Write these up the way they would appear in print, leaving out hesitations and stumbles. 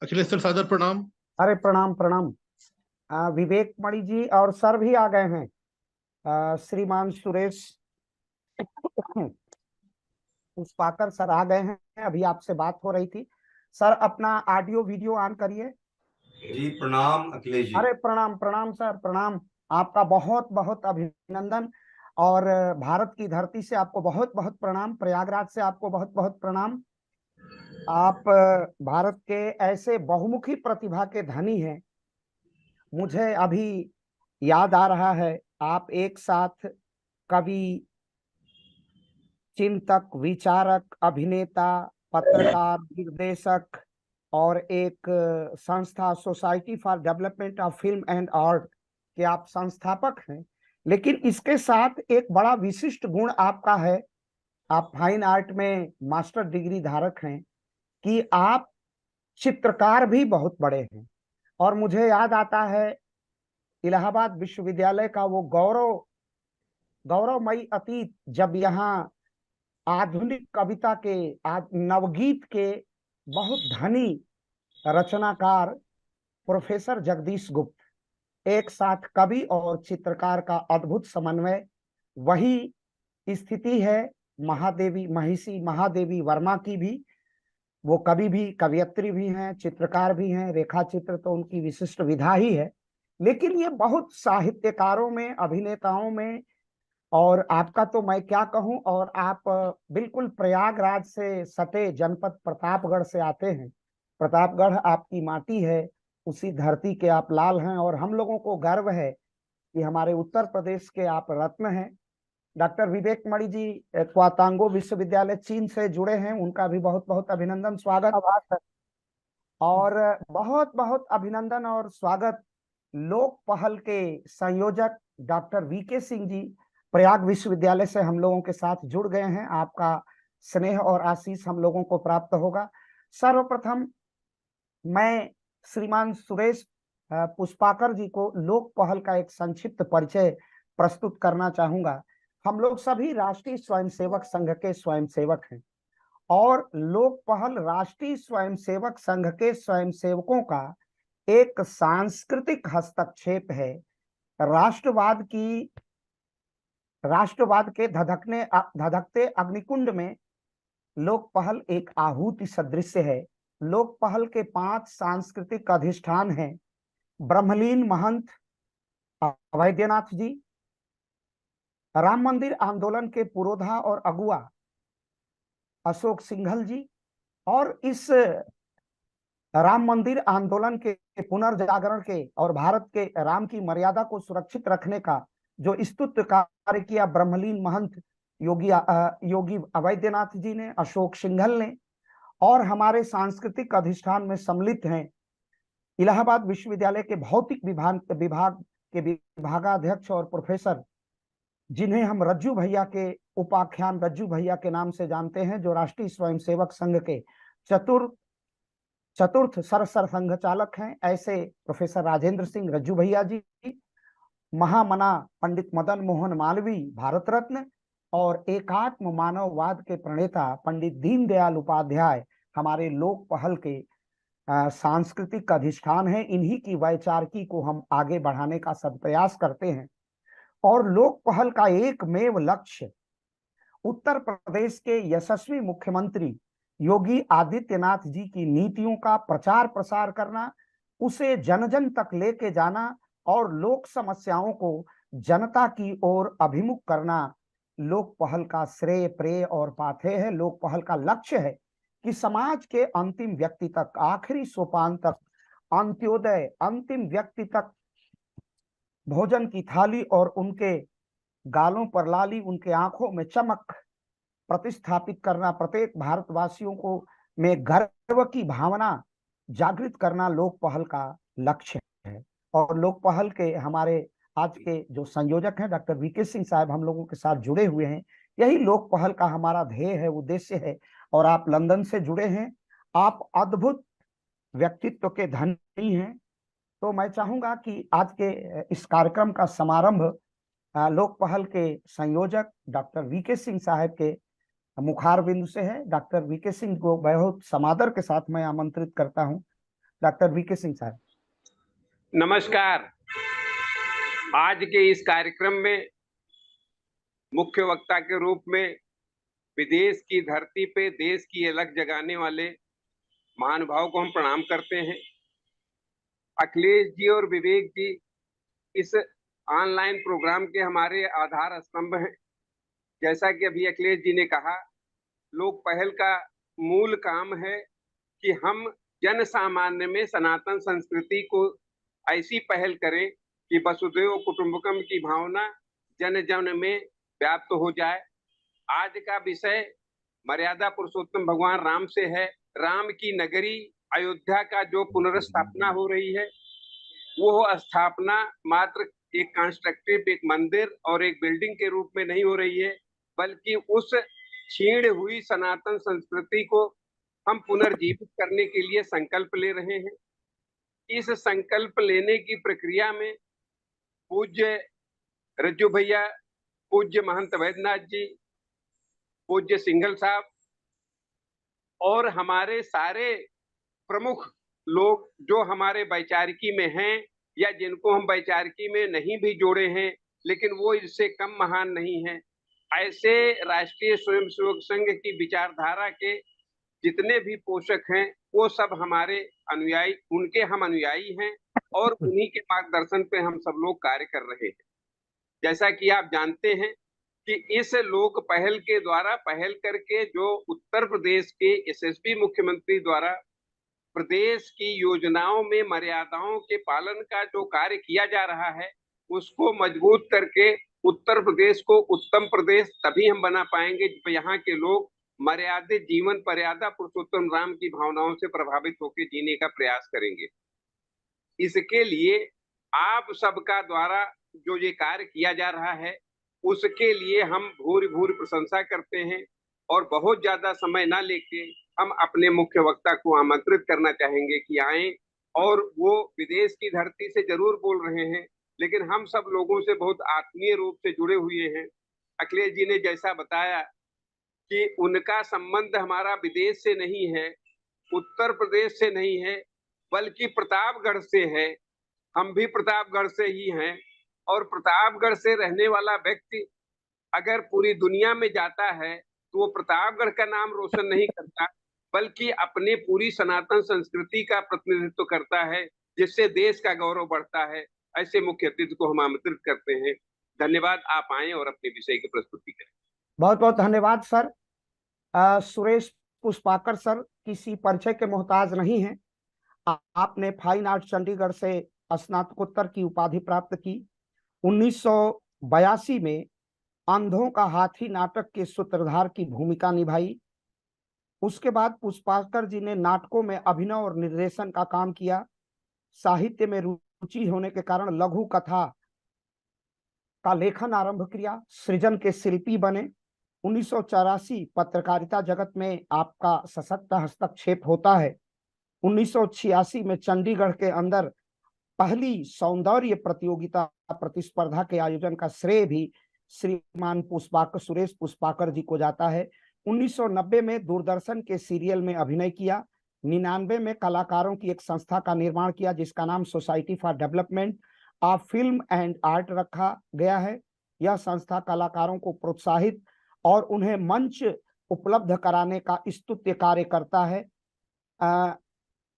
Akhilesh sir, सादर प्रणाम। अरे प्रणाम प्रणाम। विवेक मणि जी और सर भी आ गए हैं। श्रीमान सुरेश पुष्पाकर सर आ गए हैं, अभी आपसे बात हो रही थी। सर अपना ऑडियो वीडियो ऑन करिए। जी प्रणाम अखिलेश जी। अरे प्रणाम प्रणाम सर प्रणाम। आपका बहुत बहुत अभिनंदन। और भारत की धरती से आपको बहुत बहुत प्रणाम, प्रयागराज से आपको बहुत बहुत प्रणाम। आप भारत के ऐसे बहुमुखी प्रतिभा के धनी हैं। मुझे अभी याद आ रहा है, आप एक साथ कवि, चिंतक, विचारक, अभिनेता, पत्रकार, निर्देशक और एक संस्था society for development of film and art के आप संस्थापक हैं। लेकिन इसके साथ एक बड़ा विशिष्ट गुण आपका है, आप फाइन आर्ट में मास्टर डिग्री धारक हैं, कि आप चित्रकार भी बहुत बड़े हैं। और मुझे याद आता है इलाहाबाद विश्वविद्यालय का वो गौरवमयी अतीत, जब यहाँ आधुनिक कविता के, नवगीत के बहुत धनी रचनाकार प्रोफेसर जगदीश गुप्त, एक साथ कवि और चित्रकार का अद्भुत समन्वय, वही स्थिति है महादेवी, महिषी महादेवी वर्मा की भी। वो कवि भी, कवियत्री भी हैं, चित्रकार भी हैं, रेखा चित्र तो उनकी विशिष्ट विधा ही है। लेकिन ये बहुत साहित्यकारों में, अभिनेताओं में, और आपका तो मैं क्या कहूं। और आप बिल्कुल प्रयागराज से सटे जनपद प्रतापगढ़ से आते हैं। प्रतापगढ़ आपकी माटी है, उसी धरती के आप लाल हैं, और हम लोगों को गर्व है कि हमारे उत्तर प्रदेश के आप रत्न हैं। डॉक्टर विवेक मणि जी क्वातांगो विश्वविद्यालय चीन से जुड़े हैं, उनका भी बहुत बहुत अभिनंदन, स्वागत। और बहुत बहुत अभिनंदन और स्वागत लोक पहल के संयोजक डॉक्टर वीके सिंह जी, प्रयाग विश्वविद्यालय से हम लोगों के साथ जुड़ गए हैं। आपका स्नेह और आशीष हम लोगों को प्राप्त होगा। सर्वप्रथम मैं श्रीमान सुरेश पुष्पाकर जी को लोक पहल का एक संक्षिप्त परिचय प्रस्तुत करना चाहूंगा। हम लोग सभी राष्ट्रीय स्वयंसेवक संघ के स्वयंसेवक हैं, और लोक पहल राष्ट्रीय स्वयंसेवक संघ के स्वयंसेवकों का एक सांस्कृतिक हस्तक्षेप है। राष्ट्रवाद के धधकते अग्निकुंड में लोक पहल एक आहूति सदृश है। लोक पहल के 5 सांस्कृतिक अधिष्ठान हैं। ब्रह्मलीन महंत अवैद्यनाथ जी, राम मंदिर आंदोलन के पुरोधा और अगुआ अशोक सिंघल जी, और इस राम मंदिर आंदोलन के पुनर्जागरण के और भारत के राम की मर्यादा को सुरक्षित रखने का जो स्तुत्य कार्य किया ब्रह्मलीन महंत योगी अवैद्यनाथ जी ने, अशोक सिंघल ने। और हमारे सांस्कृतिक अधिष्ठान में सम्मिलित हैं इलाहाबाद विश्वविद्यालय के भौतिक विभाग के विभागाध्यक्ष और प्रोफेसर, जिन्हें हम रज्जू भैया के उपाख्यान रज्जू भैया के नाम से जानते हैं, जो राष्ट्रीय स्वयंसेवक संघ के चतुर्थ सरसर संघ चालक हैं, ऐसे प्रोफेसर राजेंद्र सिंह रज्जू भैया जी, महामना पंडित मदन मोहन मालवीय भारत रत्न, और एकात्म मानववाद के प्रणेता पंडित दीनदयाल उपाध्याय हमारे लोक पहल के सांस्कृतिक अधिष्ठान है। इन्हीं की वैचारिकी को हम आगे बढ़ाने का सदप्रयास करते हैं। और लोक पहल का एकमेव लक्ष्य उत्तर प्रदेश के यशस्वी मुख्यमंत्री योगी आदित्यनाथ जी की नीतियों का प्रचार प्रसार करना, उसे जन जन तक लेके जाना और लोक समस्याओं को जनता की ओर अभिमुख करना लोक पहल का श्रेय प्रेय और पाथेय है। लोक पहल का लक्ष्य है कि समाज के अंतिम व्यक्ति तक, आखिरी सोपान तक, अंत्योदय अंतिम व्यक्ति तक भोजन की थाली और उनके गालों पर लाली, उनके आंखों में चमक प्रतिस्थापित करना, प्रत्येक भारतवासियों को में गर्व की भावना जागृत करना लोक पहल का लक्ष्य है। और लोक पहल के हमारे आज के जो संयोजक हैं डॉक्टर वीके सिंह साहब हम लोगों के साथ जुड़े हुए हैं। यही लोक पहल का हमारा ध्येय है, उद्देश्य है। और आप लंदन से जुड़े हैं, आप अद्भुत व्यक्तित्व के धनी हैं। तो मैं चाहूंगा कि आज के इस कार्यक्रम का समारंभ लोक पहल के संयोजक डॉक्टर वीके सिंह साहब के मुखार बिंदु से है। डॉक्टर वीके सिंह को बहुत समादर के साथ मैं आमंत्रित करता हूं। डॉक्टर वीके सिंह साहब। नमस्कार। आज के इस कार्यक्रम में मुख्य वक्ता के रूप में विदेश की धरती पे देश की अलग जगाने वाले महानुभाव को हम प्रणाम करते हैं। अखिलेश जी और विवेक जी इस ऑनलाइन प्रोग्राम के हमारे आधार स्तंभ हैं। जैसा कि अभी अखिलेश जी ने कहा, लोक पहल का मूल काम है कि हम जन सामान्य में सनातन संस्कृति को ऐसी पहल करें कि वसुधैव कुटुंबकम की भावना जन जन में व्याप्त हो जाए। आज का विषय मर्यादा पुरुषोत्तम भगवान राम से है। राम की नगरी अयोध्या का जो पुनर्स्थापना हो रही है, वो स्थापना मात्र एक कंस्ट्रक्टिव एक मंदिर और एक बिल्डिंग के रूप में नहीं हो रही है, बल्कि उस छीण हुई सनातन संस्कृति को हम पुनर्जीवित करने के लिए संकल्प ले रहे हैं। इस संकल्प लेने की प्रक्रिया में पूज्य रज्जू भैया, पूज्य महंत वैद्यनाथ जी, पूज्य सिंघल साहब और हमारे सारे प्रमुख लोग जो हमारे वैचारिकी में हैं या जिनको हम वैचारिकी में नहीं भी जोड़े हैं, लेकिन वो इससे कम महान नहीं है, ऐसे राष्ट्रीय स्वयंसेवक संघ की विचारधारा के जितने भी पोषक हैं वो सब हमारे अनुयायी, उनके हम अनुयायी हैं और उन्हीं के मार्गदर्शन पे हम सब लोग कार्य कर रहे हैं। जैसा कि आप जानते हैं कि इस लोक पहल के द्वारा पहल करके जो उत्तर प्रदेश के यशस्वी मुख्यमंत्री द्वारा प्रदेश की योजनाओं में मर्यादाओं के पालन का जो कार्य किया जा रहा है, उसको मजबूत करके उत्तर प्रदेश को उत्तम प्रदेश तभी हम बना पाएंगे जब यहाँ के लोग मर्यादित जीवन मर्यादा पुरुषोत्तम राम की भावनाओं से प्रभावित होकर जीने का प्रयास करेंगे। इसके लिए आप सबका द्वारा जो ये कार्य किया जा रहा है, उसके लिए हम भूरि भूरि प्रशंसा करते हैं और बहुत ज्यादा समय ना लेके हम अपने मुख्य वक्ता को आमंत्रित करना चाहेंगे कि आए। और वो विदेश की धरती से जरूर बोल रहे हैं, लेकिन हम सब लोगों से बहुत आत्मीय रूप से जुड़े हुए हैं। अखिलेश जी ने जैसा बताया कि उनका संबंध हमारा विदेश से नहीं है, उत्तर प्रदेश से नहीं है, बल्कि प्रतापगढ़ से है। हम भी प्रतापगढ़ से ही हैं और प्रतापगढ़ से रहने वाला व्यक्ति अगर पूरी दुनिया में जाता है तो वो प्रतापगढ़ का नाम रोशन नहीं करता, बल्कि अपने पूरी सनातन संस्कृति का प्रतिनिधित्व करता है, जिससे देश का गौरव बढ़ता है। ऐसे मुख्य अतिथि को हम आमंत्रित करते हैं। धन्यवाद। आप आए और अपने विषय की प्रस्तुति करें। बहुत बहुत धन्यवाद सर। सुरेश पुष्पाकर सर किसी परिचय के मोहताज नहीं हैं। आपने फाइन आर्ट चंडीगढ़ से स्नातकोत्तर की उपाधि प्राप्त की। 1982 में अंधों का हाथी नाटक के सूत्रधार की भूमिका निभाई। उसके बाद पुष्पाकर जी ने नाटकों में अभिनय और निर्देशन का काम किया। साहित्य में रुचि होने के कारण लघु कथा का लेखन आरंभ किया, सृजन के शिल्पी बने। 1984 पत्रकारिता जगत में आपका सशक्त हस्तक्षेप होता है। 1986 में चंडीगढ़ के अंदर पहली सौंदर्य प्रतियोगिता प्रतिस्पर्धा के आयोजन का श्रेय भी श्रीमान पुष्पाकर सुरेश पुष्पाकर जी को जाता है। 1990 में दूरदर्शन के सीरियल में अभिनय किया। 99 में कलाकारों की एक संस्था का निर्माण किया जिसका नाम society for development of film and art रखा गया है। यह संस्था कलाकारों को प्रोत्साहित और उन्हें मंच उपलब्ध कराने का स्तुत्य कार्य करता है।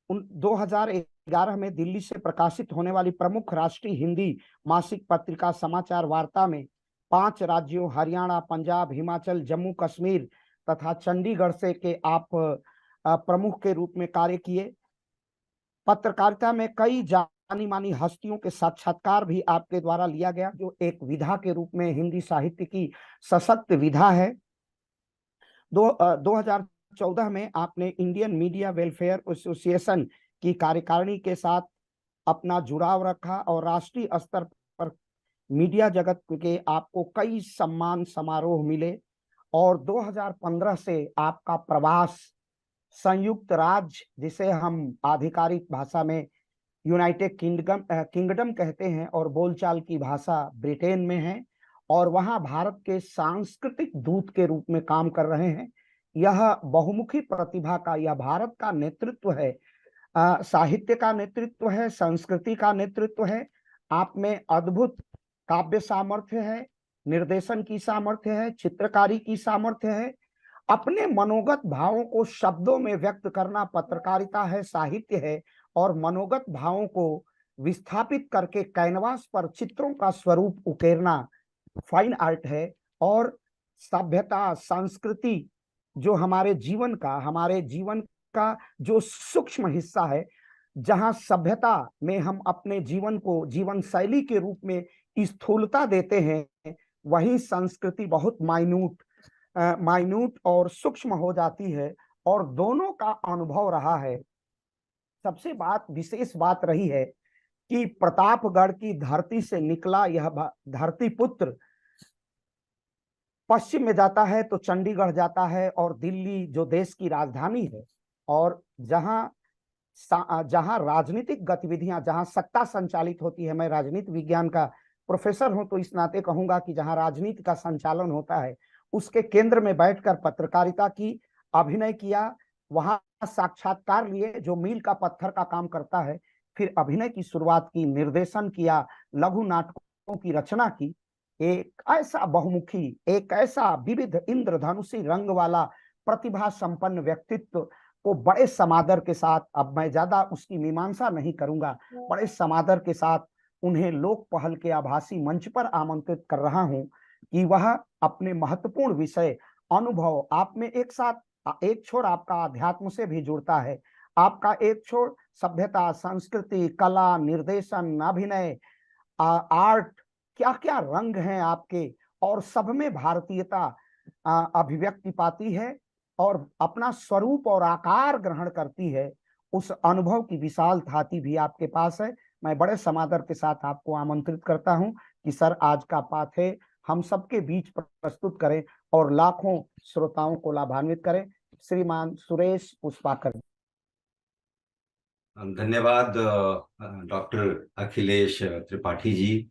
2011 में दिल्ली से प्रकाशित होने वाली प्रमुख राष्ट्रीय हिंदी मासिक पत्रिका समाचार वार्ता में 5 राज्यों हरियाणा, पंजाब, हिमाचल, जम्मू कश्मीर तथा चंडीगढ़ से के आप प्रमुख के रूप में कार्य किए। पत्रकारिता में कई जानी मानी हस्तियों के साक्षात्कार भी आपके द्वारा लिया गया, जो एक विधा के रूप में हिंदी साहित्य की सशक्त विधा है। 2014 में आपने इंडियन मीडिया वेलफेयर एसोसिएशन की कार्यकारिणी के साथ अपना जुड़ाव रखा और राष्ट्रीय स्तर पर मीडिया जगत के आपको कई सम्मान समारोह मिले। और 2015 से आपका प्रवास संयुक्त राज्य, जिसे हम आधिकारिक भाषा में यूनाइटेड किंगडम कहते हैं और बोलचाल की भाषा ब्रिटेन में है, और वहां भारत के सांस्कृतिक दूत के रूप में काम कर रहे हैं। यह बहुमुखी प्रतिभा का यह भारत का नेतृत्व है साहित्य का नेतृत्व है, संस्कृति का नेतृत्व है, आप में अद्भुत काव्य सामर्थ्य है, निर्देशन की सामर्थ्य है, चित्रकारी की सामर्थ्य है, अपने मनोगत भावों को शब्दों में व्यक्त करना पत्रकारिता है, साहित्य है, और मनोगत भावों को विस्थापित करके कैनवास पर चित्रों का स्वरूप उकेरना फाइन आर्ट है। और सभ्यता, संस्कृति जो हमारे जीवन का जो सूक्ष्म हिस्सा है, जहां सभ्यता में हम अपने जीवन को जीवन शैली के रूप में स्थूलता देते हैं, वहीं संस्कृति बहुत माइन्यूट और सूक्ष्म हो जाती है, और दोनों का अनुभव रहा है। सबसे विशेष बात रही है कि प्रतापगढ़ की धरती से निकला यह धरती पुत्र पश्चिम में जाता है तो चंडीगढ़ जाता है, और दिल्ली जो देश की राजधानी है, और जहां राजनीतिक गतिविधियां, जहां सत्ता संचालित होती है, मैं राजनीति विज्ञान का प्रोफेसर हूं तो इस नाते कहूंगा कि जहां राजनीति का संचालन होता है, उसके केंद्र में बैठकर पत्रकारिता की, अभिनय किया, वहां साक्षात्कार लिए जो मील का पत्थर का काम करता है, फिर अभिनय की शुरुआत की, निर्देशन किया, लघु नाटकों की रचना की। एक ऐसा बहुमुखी, एक ऐसा विविध इंद्रधनुषी रंग वाला प्रतिभा संपन्न व्यक्तित्व को बड़े समादर के साथ, अब मैं ज्यादा उसकी मीमांसा नहीं करूंगा, बड़े समादर के साथ उन्हें लोक पहल के आभासी मंच पर आमंत्रित कर रहा हूं कि वह अपने महत्वपूर्ण विषय, अनुभव, आप में एक छोर आपका अध्यात्म से भी जुड़ता है, आपका एक छोर सभ्यता, संस्कृति, कला, निर्देशन, अभिनय, आर्ट, क्या क्या रंग हैं आपके, और सब में भारतीयता अभिव्यक्ति पाती है और अपना स्वरूप और आकार ग्रहण करती है। उस अनुभव की विशाल धाती भी आपके पास है। मैं बड़े समादर के साथ आपको आमंत्रित करता हूं कि सर, आज का पाठ है, हम सबके बीच प्रस्तुत करें और लाखों श्रोताओं को लाभान्वित करें। श्रीमान सुरेश पुष्पाकर। धन्यवाद डॉक्टर अखिलेश त्रिपाठी जी,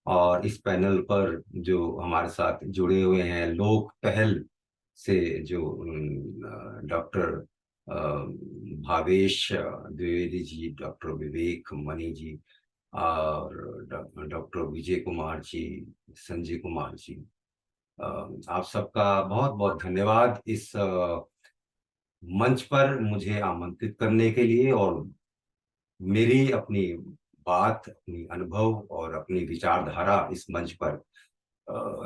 और इस पैनल पर जो हमारे साथ जुड़े हुए हैं, लोक पहल से जो डॉक्टर भावेश द्विवेदी जी, डॉक्टर विवेक मणि जी, और डॉक्टर विजय कुमार जी, संजय कुमार जी, आप सबका बहुत बहुत धन्यवाद इस मंच पर मुझे आमंत्रित करने के लिए, और मेरी अपनी बात, अपनी अनुभव और अपनी विचारधारा इस मंच पर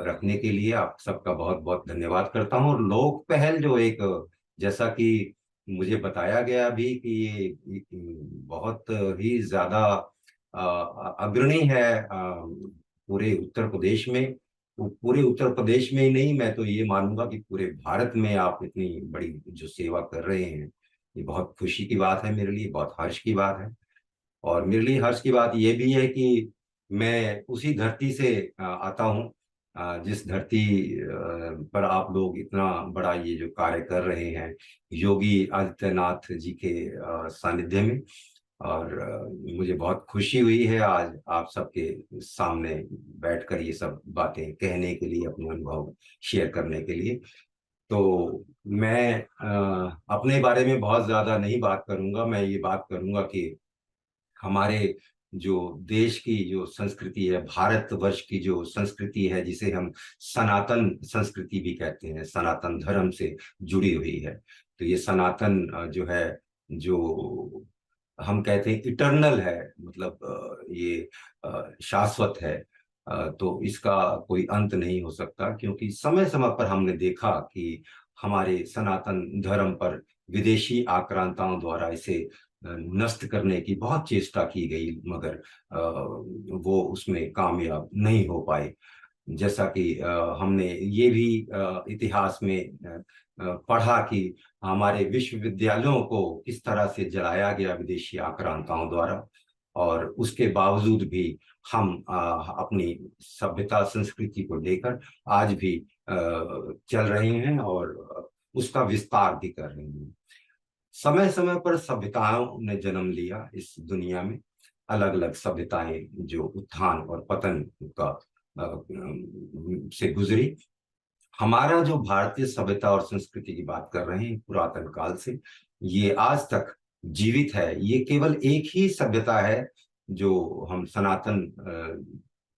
रखने के लिए आप सबका बहुत बहुत धन्यवाद करता हूं। और लोक पहल जो एक, जैसा कि मुझे बताया गया भी कि ये बहुत ही ज्यादा अग्रणी है पूरे उत्तर प्रदेश में। पूरे उत्तर प्रदेश में ही नहीं, मैं तो ये मानूंगा कि पूरे भारत में आप इतनी बड़ी जो सेवा कर रहे हैं, ये बहुत खुशी की बात है मेरे लिए, बहुत हर्ष की बात है। और मेरे लिए हर्ष की बात यह भी है कि मैं उसी धरती से आता हूँ जिस धरती पर आप लोग इतना बड़ा ये जो कार्य कर रहे हैं, योगी आदित्यनाथ जी के सानिध्य में। और मुझे बहुत खुशी हुई है आज आप सबके सामने बैठकर ये सब बातें कहने के लिए, अपने अनुभव शेयर करने के लिए। तो मैं अपने बारे में बहुत ज्यादा नहीं बात करूंगा, मैं ये बात करूंगा कि हमारे जो देश की जो संस्कृति है, भारतवर्ष की जो संस्कृति है, जिसे हम सनातन संस्कृति भी कहते हैं, सनातन धर्म से जुड़ी हुई है। तो ये सनातन जो है, जो हम कहते हैं इटर्नल है, मतलब ये शाश्वत है। तो इसका कोई अंत नहीं हो सकता, क्योंकि समय समय पर हमने देखा कि हमारे सनातन धर्म पर विदेशी आक्रांताओं द्वारा इसे नष्ट करने की बहुत चेष्टा की गई, मगर वो उसमें कामयाब नहीं हो पाए। जैसा कि हमने ये भी इतिहास में पढ़ा कि हमारे विश्वविद्यालयों को किस तरह से जलाया गया विदेशी आक्रांताओं द्वारा, और उसके बावजूद भी हम अपनी सभ्यता संस्कृति को लेकर आज भी चल रहे हैं और उसका विस्तार भी कर रहे हैं। समय समय पर सभ्यताओं ने जन्म लिया इस दुनिया में, अलग अलग सभ्यताएं जो उत्थान और पतन का से गुजरी। हमारा जो भारतीय सभ्यता और संस्कृति की बात कर रहे हैं पुरातन काल से, ये आज तक जीवित है, ये केवल एक ही सभ्यता है जो हम सनातन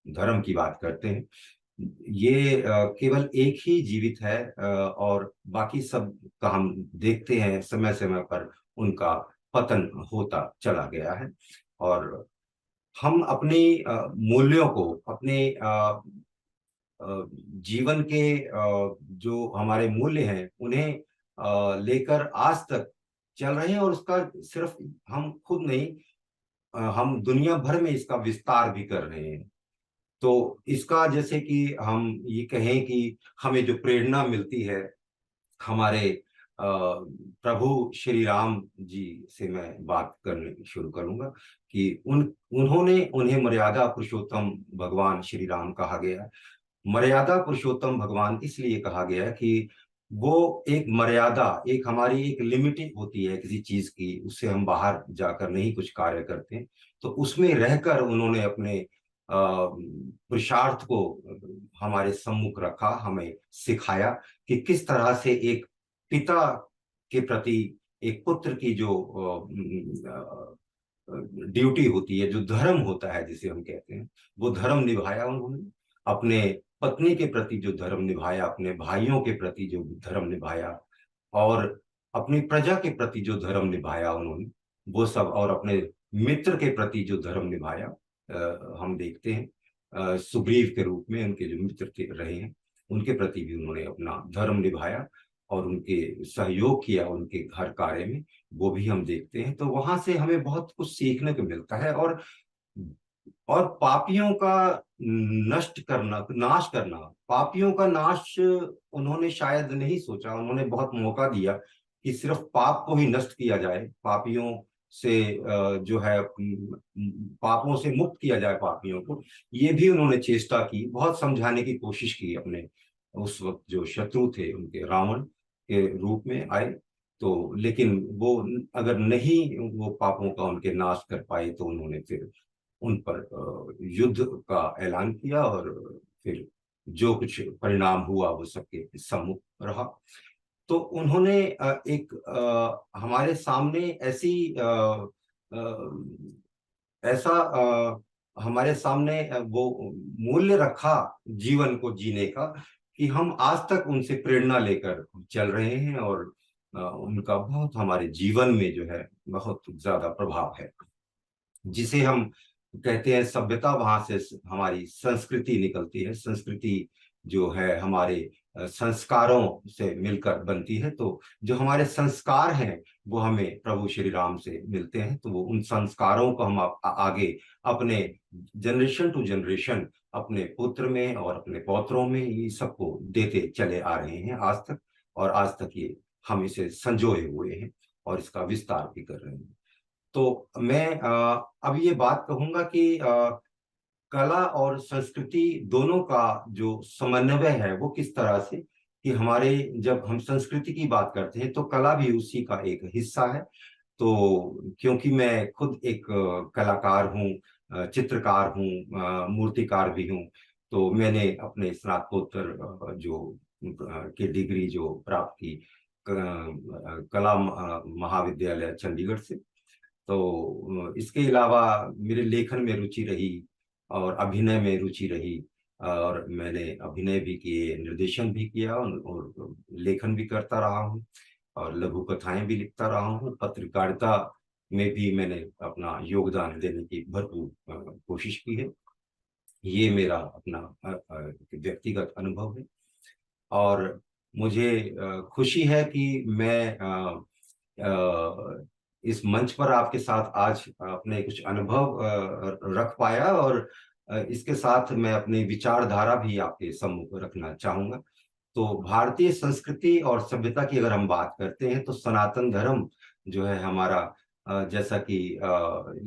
धर्म की बात करते हैं। ये केवल एक ही जीवित है, और बाकी सब का हम देखते हैं समय समय पर उनका पतन होता चला गया है। और हम अपनी मूल्यों को, अपने जीवन के जो हमारे मूल्य हैं उन्हें लेकर आज तक चल रहे हैं, और उसका सिर्फ हम खुद नहीं, हम दुनिया भर में इसका विस्तार भी कर रहे हैं। तो इसका जैसे कि हम ये कहें कि हमें जो प्रेरणा मिलती है हमारे प्रभु श्री राम जी से मैं बात करने शुरू करूंगा कि उन्हें मर्यादा पुरुषोत्तम भगवान श्री राम कहा गया है। मर्यादा पुरुषोत्तम भगवान इसलिए कहा गया है कि वो एक मर्यादा, एक हमारी एक लिमिट होती है किसी चीज की, उससे हम बाहर जाकर नहीं कुछ कार्य करते, तो उसमें रहकर उन्होंने अपने पुरुषार्थ को हमारे सम्मुख रखा, हमें सिखाया कि किस तरह से एक पिता के प्रति एक पुत्र की जो ड्यूटी होती है, जो धर्म होता है जिसे हम कहते हैं, वो धर्म निभाया उन्होंने। अपने पत्नी के प्रति जो धर्म निभाया, अपने भाइयों के प्रति जो धर्म निभाया, और अपनी प्रजा के प्रति जो धर्म निभाया उन्होंने, वो सब, और अपने मित्र के प्रति जो धर्म निभाया, हम देखते हैं सुग्रीव के रूप में उनके जो मित्र रहे हैं उनके प्रति भी उन्होंने अपना धर्म निभाया और उनके सहयोग किया उनके हर कार्य में, वो भी हम देखते हैं। तो वहां से हमें बहुत कुछ सीखने को मिलता है। और पापियों का नष्ट करना, नाश करना, पापियों का नाश उन्होंने शायद नहीं सोचा। उन्होंने बहुत मौका दिया कि सिर्फ पाप को ही नष्ट किया जाए, पापियों से जो है पापों से मुक्त किया जाए पापियों को, ये भी उन्होंने चेष्टा की, बहुत समझाने की कोशिश की अपने उस वक्त जो शत्रु थे उनके, रावण के रूप में आए। तो लेकिन वो अगर नहीं वो पापों का उनके नाश कर पाए, तो उन्होंने फिर उन पर युद्ध का ऐलान किया, और फिर जो कुछ परिणाम हुआ वो सबके सम्मुख रहा। तो उन्होंने हमारे सामने ऐसा हमारे सामने वो मूल्य रखा जीवन को जीने का, कि हम आज तक उनसे प्रेरणा लेकर चल रहे हैं, और उनका बहुत हमारे जीवन में जो है बहुत ज्यादा प्रभाव है। जिसे हम कहते हैं सभ्यता, वहां से हमारी संस्कृति निकलती है। संस्कृति जो है हमारे संस्कारों से मिलकर बनती है। तो जो हमारे संस्कार हैं वो हमें प्रभु श्री राम से मिलते हैं। तो वो उन संस्कारों को हम आगे अपने जनरेशन टू जनरेशन, अपने पुत्र में और अपने पौत्रों में, ये सबको देते चले आ रहे हैं आज तक, और आज तक ये हम इसे संजोए हुए हैं और इसका विस्तार भी कर रहे हैं। तो मैं अब ये बात कहूंगा कि कला और संस्कृति दोनों का जो समन्वय है वो किस तरह से, कि हमारे जब हम संस्कृति की बात करते हैं तो कला भी उसी का एक हिस्सा है। तो क्योंकि मैं खुद एक कलाकार हूँ, चित्रकार हूँ, मूर्तिकार भी हूँ, तो मैंने अपने स्नातकोत्तर के डिग्री जो प्राप्त की कला महाविद्यालय चंडीगढ़ से। तो इसके अलावा मेरे लेखन में रुचि रही और अभिनय में रुचि रही, और मैंने अभिनय भी किए, निर्देशन भी किया, और लेखन भी करता रहा हूँ, और लघु कथाएं भी लिखता रहा हूँ। पत्रकारिता में भी मैंने अपना योगदान देने की भरपूर कोशिश की है। ये मेरा अपना व्यक्तिगत अनुभव है, और मुझे खुशी है कि मैं इस मंच पर आपके साथ आज अपने कुछ अनुभव रख पाया, और इसके साथ मैं अपनी विचारधारा भी आपके सम्मुख रखना चाहूंगा। तो भारतीय संस्कृति और सभ्यता की अगर हम बात करते हैं तो सनातन धर्म जो है हमारा, जैसा कि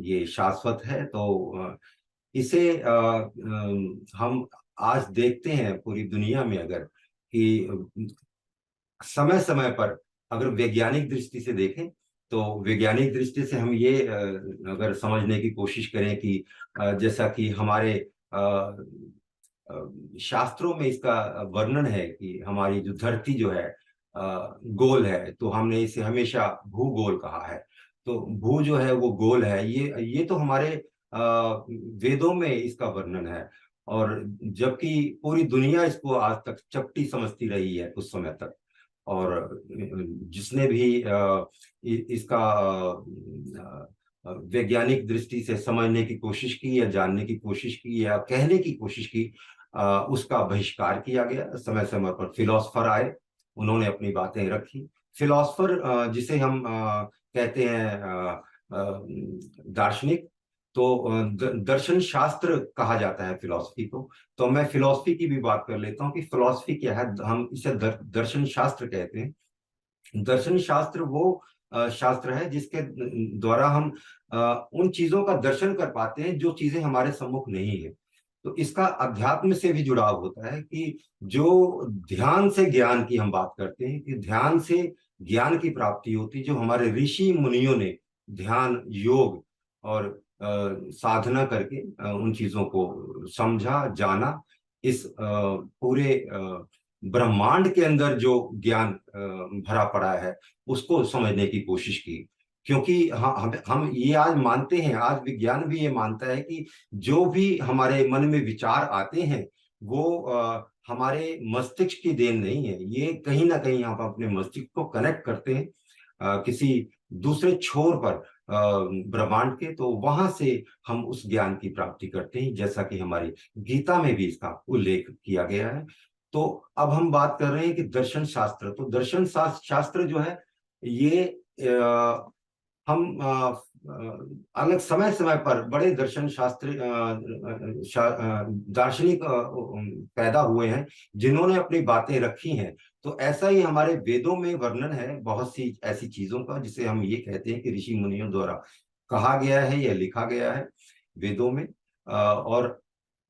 ये शाश्वत है, तो इसे हम आज देखते हैं पूरी दुनिया में, अगर कि समय समय पर अगर वैज्ञानिक दृष्टि से देखें, तो वैज्ञानिक दृष्टि से हम ये अगर समझने की कोशिश करें कि जैसा कि हमारे शास्त्रों में इसका वर्णन है कि हमारी जो धरती जो है गोल है, तो हमने इसे हमेशा भूगोल कहा है। तो भू जो है वो गोल है, ये तो हमारे वेदों में इसका वर्णन है। और जबकि पूरी दुनिया इसको आज तक चपटी समझती रही है कुछ समय तक। और जिसने भी इसका वैज्ञानिक दृष्टि से समझने की कोशिश की या जानने की कोशिश की या कहने की कोशिश की, उसका बहिष्कार किया गया। समय समय पर फिलोसफर आए, उन्होंने अपनी बातें रखी। फिलोसफर जिसे हम कहते हैं दार्शनिक, तो दर्शन शास्त्र कहा जाता है फिलॉसफी को। तो मैं फिलॉसफी की भी बात कर लेता हूँ कि फिलॉसफी क्या है। हम इसे दर्शन शास्त्र कहते हैं। दर्शन शास्त्र वो शास्त्र है जिसके द्वारा हम उन चीजों का दर्शन कर पाते हैं जो चीजें हमारे सम्मुख नहीं है। तो इसका अध्यात्म से भी जुड़ाव होता है कि जो ध्यान से ज्ञान की हम बात करते हैं, कि ध्यान से ज्ञान की प्राप्ति होती, जो हमारे ऋषि मुनियों ने ध्यान योग और साधना करके उन चीजों को समझा जाना। इस पूरे ब्रह्मांड के अंदर जो ज्ञान भरा पड़ा है उसको समझने की कोशिश की। क्योंकि हम ये आज मानते हैं, आज विज्ञान भी ये मानता है कि जो भी हमारे मन में विचार आते हैं वो हमारे मस्तिष्क की देन नहीं है। ये कहीं ना कहीं हम अपने मस्तिष्क को कनेक्ट करते हैं किसी दूसरे छोर पर ब्रह्मांड के, तो वहां से हम उस ज्ञान की प्राप्ति करते हैं, जैसा कि हमारी गीता में भी इसका उल्लेख किया गया है। तो अब हम बात कर रहे हैं कि दर्शन शास्त्र। तो दर्शन शास्त्र जो है ये हम अलग समय समय पर बड़े दर्शन शास्त्र दार्शनिक पैदा हुए हैं जिन्होंने अपनी बातें रखी हैं। तो ऐसा ही हमारे वेदों में वर्णन है बहुत सी ऐसी चीजों का जिसे हम ये कहते हैं कि ऋषि मुनियों द्वारा कहा गया है या लिखा गया है वेदों में। और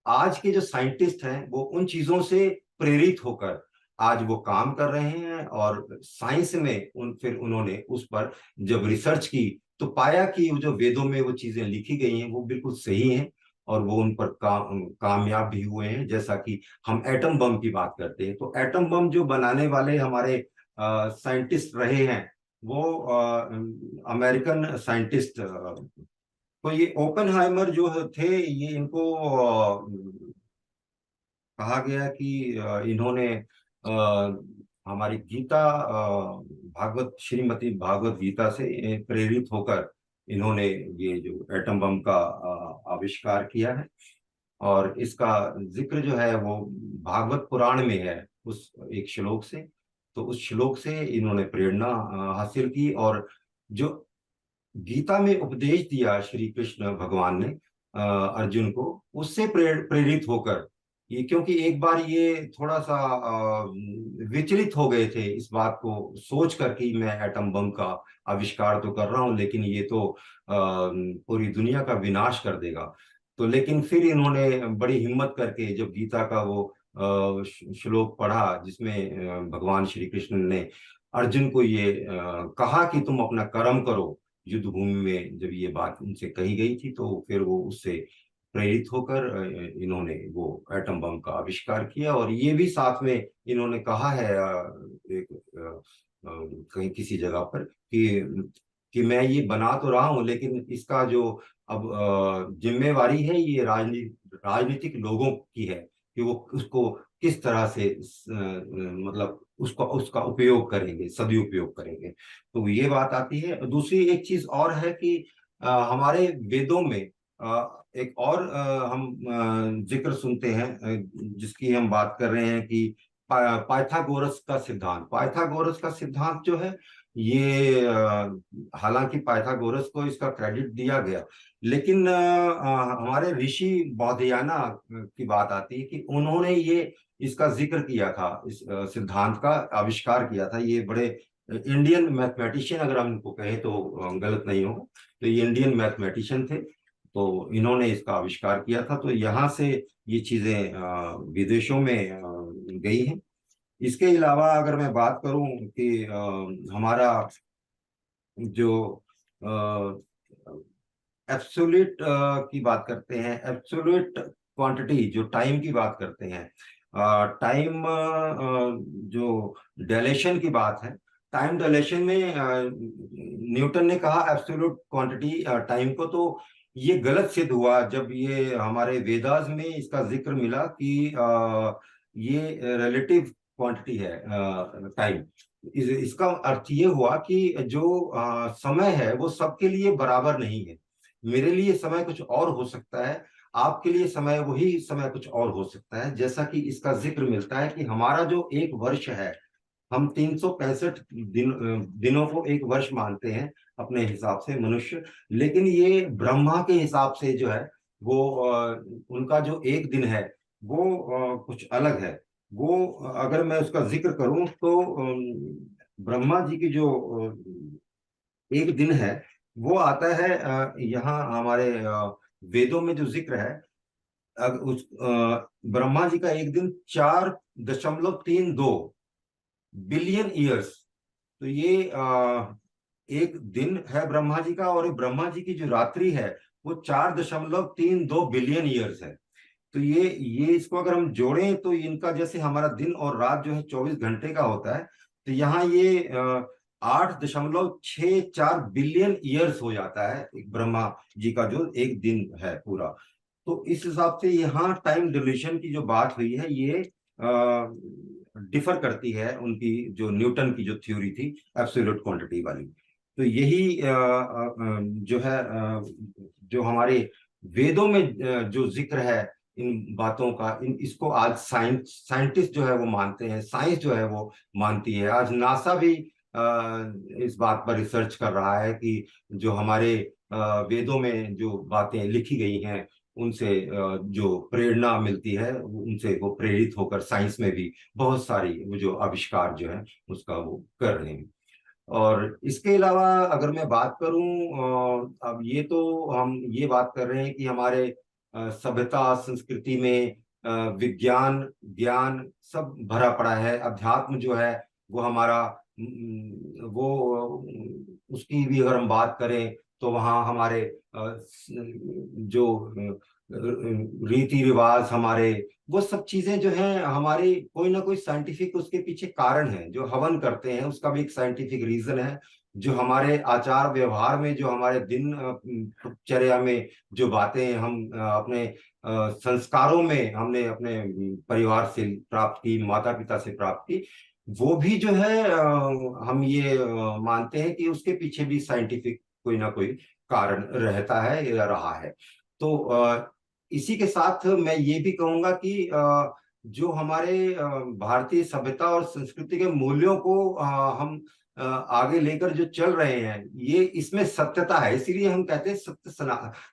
आज के जो साइंटिस्ट हैं वो उन चीजों से प्रेरित होकर आज वो काम कर रहे हैं। और साइंस में फिर उन्होंने उस पर जब रिसर्च की तो पाया कि जो वेदों में वो चीजें लिखी गई हैं वो बिल्कुल सही हैं और वो उन पर कामयाब भी हुए हैं। जैसा कि हम एटम बम की बात करते हैं, तो एटम बम जो बनाने वाले हमारे साइंटिस्ट रहे हैं वो अमेरिकन साइंटिस्ट। तो ये ओपेनहाइमर जो थे, ये इनको कहा गया कि इन्होंने हमारी गीता भागवत श्रीमती भागवत गीता से प्रेरित होकर इन्होंने ये जो एटम बम का आविष्कार किया है। और इसका जिक्र जो है वो भागवत पुराण में है उस एक श्लोक से। तो उस श्लोक से इन्होंने प्रेरणा हासिल की। और जो गीता में उपदेश दिया श्री कृष्ण भगवान ने अर्जुन को, उससे प्रेरित होकर ये, क्योंकि एक बार ये थोड़ा सा विचलित हो गए थे इस बात को सोच कर कि मैं एटम बम का आविष्कार तो कर रहा हूं लेकिन ये तो पूरी दुनिया का विनाश कर देगा। तो लेकिन फिर इन्होंने बड़ी हिम्मत करके जब गीता का वो श्लोक पढ़ा जिसमें भगवान श्री कृष्ण ने अर्जुन को ये कहा कि तुम अपना कर्म करो, युद्ध भूमि में जब ये बात उनसे कही गई थी तो फिर वो उससे प्रेरित होकर इन्होंने वो एटम बम का आविष्कार किया। और ये भी साथ में इन्होंने कहा है एक कहीं किसी जगह पर कि मैं ये बना तो रहा हूं लेकिन इसका जो अब जिम्मेवारी है ये राजनीतिक लोगों की है कि वो उसको किस तरह से मतलब उसका उसका उपयोग करेंगे, सदुपयोग करेंगे। तो ये बात आती है। दूसरी एक चीज और है कि हमारे वेदों में एक और हम जिक्र सुनते हैं जिसकी हम बात कर रहे हैं कि पाइथागोरस का सिद्धांत। पाइथागोरस का सिद्धांत जो है ये हालांकि पाइथागोरस को इसका क्रेडिट दिया गया लेकिन हमारे ऋषि बौधियाना की बात आती है कि उन्होंने ये इसका जिक्र किया था, इस सिद्धांत का आविष्कार किया था। ये बड़े इंडियन मैथमेटिशियन, अगर हम इनको कहें तो गलत नहीं होगा, तो ये इंडियन मैथमेटिशियन थे। तो इन्होंने इसका आविष्कार किया था। तो यहाँ से ये चीजें विदेशों में गई हैं। इसके अलावा अगर मैं बात करूं कि हमारा जो एब्सोल्यूट की बात करते हैं, एब्सोल्यूट क्वांटिटी जो टाइम की बात करते हैं, टाइम जो डायलेशन की बात है, टाइम डायलेशन में न्यूटन ने कहा एब्सोल्यूट क्वांटिटी टाइम को, तो ये गलत सिद्ध हुआ जब ये हमारे वेदास में इसका जिक्र मिला कि ये रिलेटिव क्वांटिटी है टाइम। इसका अर्थ ये हुआ कि जो समय है वो सबके लिए बराबर नहीं है। मेरे लिए समय कुछ और हो सकता है, आपके लिए समय वही समय कुछ और हो सकता है। जैसा कि इसका जिक्र मिलता है कि हमारा जो एक वर्ष है, हम 365 दिनों को एक वर्ष मानते हैं अपने हिसाब से मनुष्य, लेकिन ये ब्रह्मा के हिसाब से जो है वो उनका जो एक दिन है वो कुछ अलग है। वो अगर मैं उसका जिक्र करूं तो ब्रह्मा जी की जो एक दिन है वो आता है यहाँ हमारे वेदों में जो जिक्र है, ब्रह्मा जी का एक दिन 4.32 बिलियन ईयर्स। तो ये एक दिन है ब्रह्मा जी का, और ब्रह्मा जी की जो रात्रि है वो 4.32 बिलियन ईयर्स है। तो ये इसको अगर हम जोड़ें तो इनका जैसे हमारा दिन और रात जो है 24 घंटे का होता है, तो यहाँ ये 8.64 बिलियन ईयर्स हो जाता है एक ब्रह्मा जी का जो एक दिन है पूरा। तो इस हिसाब से यहाँ टाइम डिल्यूशन की जो बात हुई है ये डिफर करती है उनकी जो न्यूटन की जो थ्योरी थी एब्सोल्यूट क्वांटिटी वाली। तो यही जो है जो हमारे वेदों में जो जिक्र है इन बातों का, इसको आज साइंटिस्ट जो है वो मानते हैं, साइंस जो है वो मानती है। आज नासा भी इस बात पर रिसर्च कर रहा है कि जो हमारे वेदों में जो बातें लिखी गई हैं उनसे जो प्रेरणा मिलती है उनसे वो प्रेरित होकर साइंस में भी बहुत सारी वो जो आविष्कार जो है उसका वो कर रहे हैं। और इसके अलावा अगर मैं बात करूं, अब ये तो हम ये बात कर रहे हैं कि हमारे सभ्यता संस्कृति में विज्ञान ज्ञान सब भरा पड़ा है। अध्यात्म जो है वो हमारा वो उसकी भी अगर हम बात करें तो वहाँ हमारे जो रीति रिवाज हमारे, वो सब चीजें जो हैं हमारी कोई ना कोई साइंटिफिक उसके पीछे कारण है। जो हवन करते हैं उसका भी एक साइंटिफिक रीजन है। जो हमारे आचार व्यवहार में, जो हमारे दिनचर्या में जो बातें हम अपने संस्कारों में हमने अपने परिवार से प्राप्त की, माता पिता से प्राप्त की, वो भी जो है हम ये मानते हैं कि उसके पीछे भी साइंटिफिक कोई ना कोई कारण रहता है या रहा है। तो इसी के साथ मैं ये भी कहूंगा कि जो हमारे भारतीय सभ्यता और संस्कृति के मूल्यों को हम आगे लेकर जो चल रहे हैं, ये इसमें सत्यता है। इसीलिए हम कहते हैं सत्य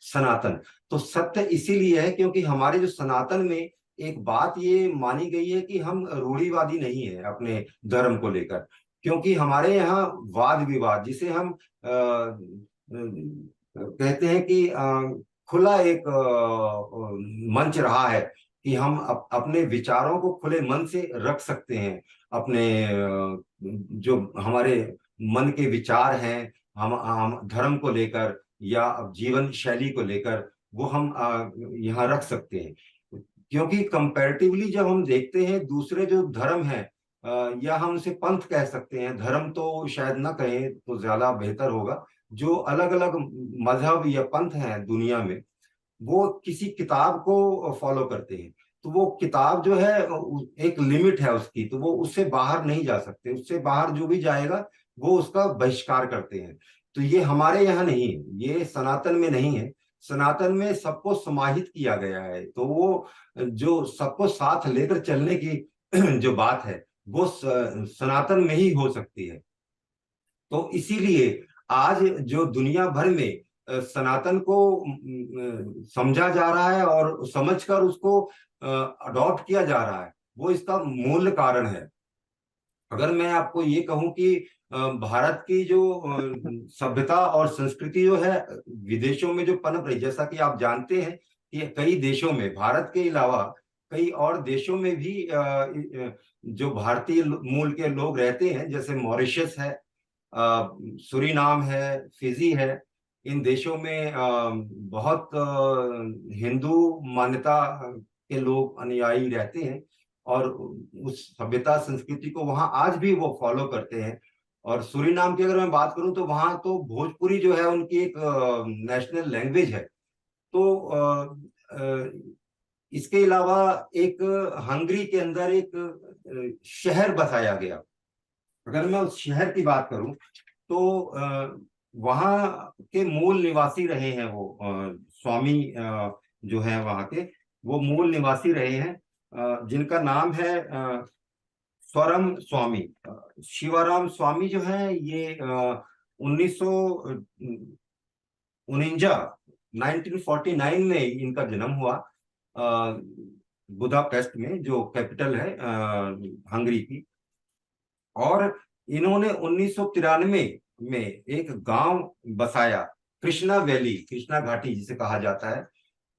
सनातन। तो सत्य इसीलिए है क्योंकि हमारे जो सनातन में एक बात ये मानी गई है कि हम रूढ़िवादी नहीं है अपने धर्म को लेकर। क्योंकि हमारे यहाँ वाद विवाद, जिसे हम कहते हैं कि खुला एक मंच रहा है कि हम अपने विचारों को खुले मन से रख सकते हैं। अपने जो हमारे मन के विचार हैं, हम धर्म को लेकर या जीवन शैली को लेकर, वो हम यहाँ रख सकते हैं। क्योंकि कंपैरेटिवली जब हम देखते हैं दूसरे जो धर्म है, या हम उसे पंथ कह सकते हैं, धर्म तो शायद ना कहें तो ज्यादा बेहतर होगा, जो अलग अलग मजहब या पंथ हैं दुनिया में, वो किसी किताब को फॉलो करते हैं। तो वो किताब जो है एक लिमिट है उसकी, तो वो उससे बाहर नहीं जा सकते। उससे बाहर जो भी जाएगा वो उसका बहिष्कार करते हैं। तो ये हमारे यहाँ नहीं है, ये सनातन में नहीं है। सनातन में सबको समाहित किया गया है। तो वो जो सबको साथ लेकर चलने की जो बात है वो सनातन में ही हो सकती है। तो इसीलिए आज जो दुनिया भर में सनातन को समझा जा रहा है और समझकर उसको अडॉप्ट किया जा रहा है, वो इसका मूल कारण है। अगर मैं आपको ये कहूं कि भारत की जो सभ्यता और संस्कृति जो है विदेशों में जो पनप रही, जैसा कि आप जानते हैं कि कई देशों में, भारत के अलावा कई और देशों में भी जो भारतीय मूल के लोग रहते हैं, जैसे मॉरिशस है, सुरीनाम है, फिजी है, इन देशों में बहुत हिंदू मान्यता के लोग अनुयायी रहते हैं और उस सभ्यता संस्कृति को वहां आज भी वो फॉलो करते हैं। और सूरीनाम की अगर मैं बात करूं तो वहां तो भोजपुरी जो है उनकी एक नेशनल लैंग्वेज है। तो इसके अलावा एक हंगरी के अंदर एक शहर बसाया गया। अगर मैं उस शहर की बात करूं तो वहाँ के मूल निवासी रहे हैं वो स्वामी जो है वहाँ के, वो मूल निवासी रहे हैं, जिनका नाम है स्वरम स्वामी। शिवाराम स्वामी जो है ये 1949 में इनका जन्म हुआ बुदापेस्ट में, जो कैपिटल है हंगरी की। और इन्होंने 1993 में एक गांव बसाया, कृष्णा वैली, कृष्णा घाटी जिसे कहा जाता है,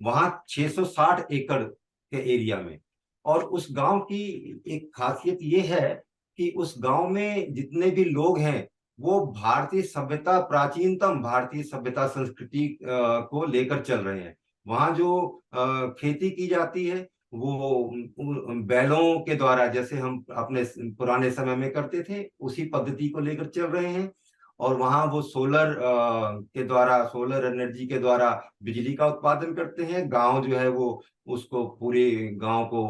वहां 660 एकड़ के एरिया में। और उस गांव की एक खासियत ये है कि उस गांव में जितने भी लोग हैं वो भारतीय सभ्यता, प्राचीनतम भारतीय सभ्यता संस्कृति को लेकर चल रहे हैं। वहां जो खेती की जाती है वो बैलों के द्वारा, जैसे हम अपने पुराने समय में करते थे, उसी पद्धति को लेकर चल रहे हैं। और वहां वो सोलर के द्वारा, सोलर एनर्जी के द्वारा बिजली का उत्पादन करते हैं। गांव जो है वो उसको, पूरे गांव को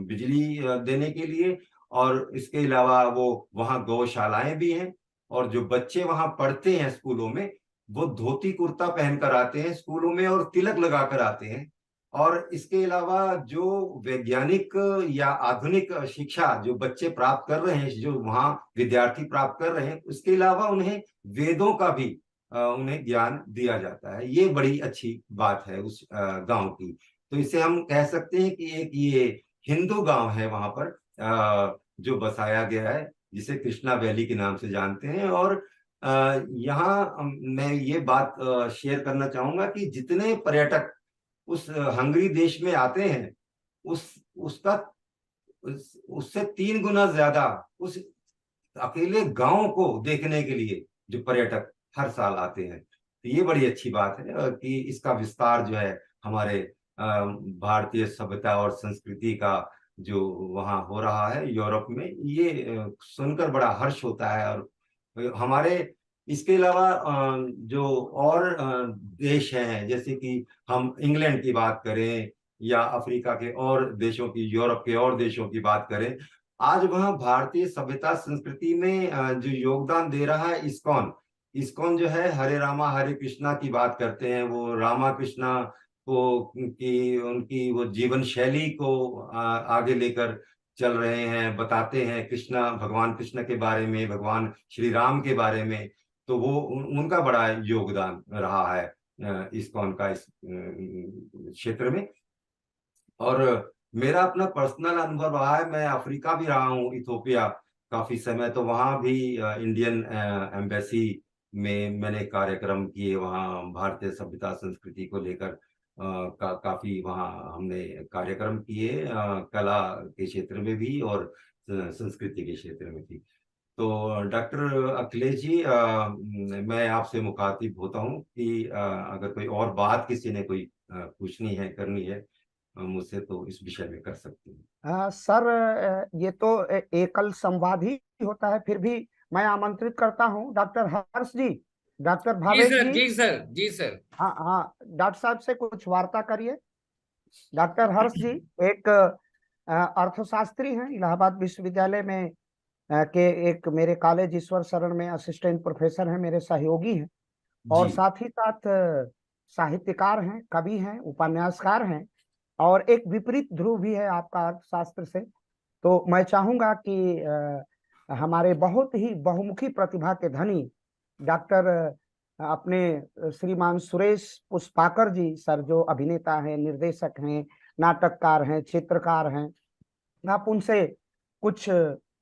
बिजली देने के लिए। और इसके अलावा वो वहां गौशालाएं भी हैं। और जो बच्चे वहां पढ़ते हैं स्कूलों में, वो धोती कुर्ता पहनकर आते हैं स्कूलों में और तिलक लगाकर आते हैं। और इसके अलावा जो वैज्ञानिक या आधुनिक शिक्षा जो बच्चे प्राप्त कर रहे हैं, जो वहाँ विद्यार्थी प्राप्त कर रहे हैं, उसके अलावा उन्हें वेदों का भी उन्हें ज्ञान दिया जाता है। ये बड़ी अच्छी बात है उस गांव की। तो इसे हम कह सकते हैं कि एक ये हिंदू गांव है वहां पर जो बसाया गया है, जिसे कृष्णा वैली के नाम से जानते हैं। और यहाँ मैं ये बात शेयर करना चाहूंगा कि जितने पर्यटक उस हंगरी देश में आते हैं, उसका उससे 3 गुना ज्यादा उस अकेले गांव को देखने के लिए जो पर्यटक हर साल आते हैं। तो ये बड़ी अच्छी बात है कि इसका विस्तार जो है हमारे भारतीय सभ्यता और संस्कृति का जो वहाँ हो रहा है यूरोप में, ये सुनकर बड़ा हर्ष होता है। और हमारे इसके अलावा जो और देश हैं, जैसे कि हम इंग्लैंड की बात करें या अफ्रीका के और देशों की, यूरोप के और देशों की बात करें, आज वहाँ भारतीय सभ्यता संस्कृति में जो योगदान दे रहा है इस्कॉन, इस्कॉन जो है हरे रामा हरे कृष्णा की बात करते हैं। वो रामा कृष्णा को की उनकी वो जीवन शैली को आगे लेकर चल रहे हैं, बताते हैं कृष्णा, भगवान कृष्ण के बारे में, भगवान श्री राम के बारे में। तो वो उनका बड़ा योगदान रहा है इस्कॉन का इस क्षेत्र में। और मेरा अपना पर्सनल अनुभव रहा है, मैं अफ्रीका भी रहा हूँ, इथोपिया काफी समय। तो वहाँ भी इंडियन एम्बेसी में मैंने कार्यक्रम किए, वहाँ भारतीय सभ्यता संस्कृति को लेकर काफी वहाँ हमने कार्यक्रम किए, कला के क्षेत्र में भी और संस्कृति के क्षेत्र में भी। तो डॉक्टर अखिलेश जी, मैं आपसे मुखातिब होता हूँ कि अगर कोई और बात किसी ने कोई पूछनी है, करनी है मुझसे, तो इस विषय में कर सकते हैं। सर, ये तो एकल संवाद ही होता है, फिर भी मैं आमंत्रित करता हूँ डॉक्टर हर्ष जी, डॉक्टर भावेश जी। जी सर, जी सर। हाँ हाँ, डॉक्टर साहब से कुछ वार्ता करिए। डॉक्टर हर्ष जी एक अर्थशास्त्री हैं, इलाहाबाद विश्वविद्यालय में के एक मेरे कॉलेज ईश्वर शरण में असिस्टेंट प्रोफेसर हैं, मेरे सहयोगी हैं। और साथ ही साथ साहित्यकार हैं, कवि हैं, उपन्यासकार हैं, और एक विपरीत ध्रुव भी है आपका अर्थशास्त्र से। तो मैं चाहूंगा कि हमारे बहुत ही बहुमुखी प्रतिभा के धनी डॉक्टर अपने श्रीमान सुरेश पुष्पाकर जी सर, जो अभिनेता हैं, निर्देशक हैं, नाटककार हैं, चित्रकार हैं, आप उनसे कुछ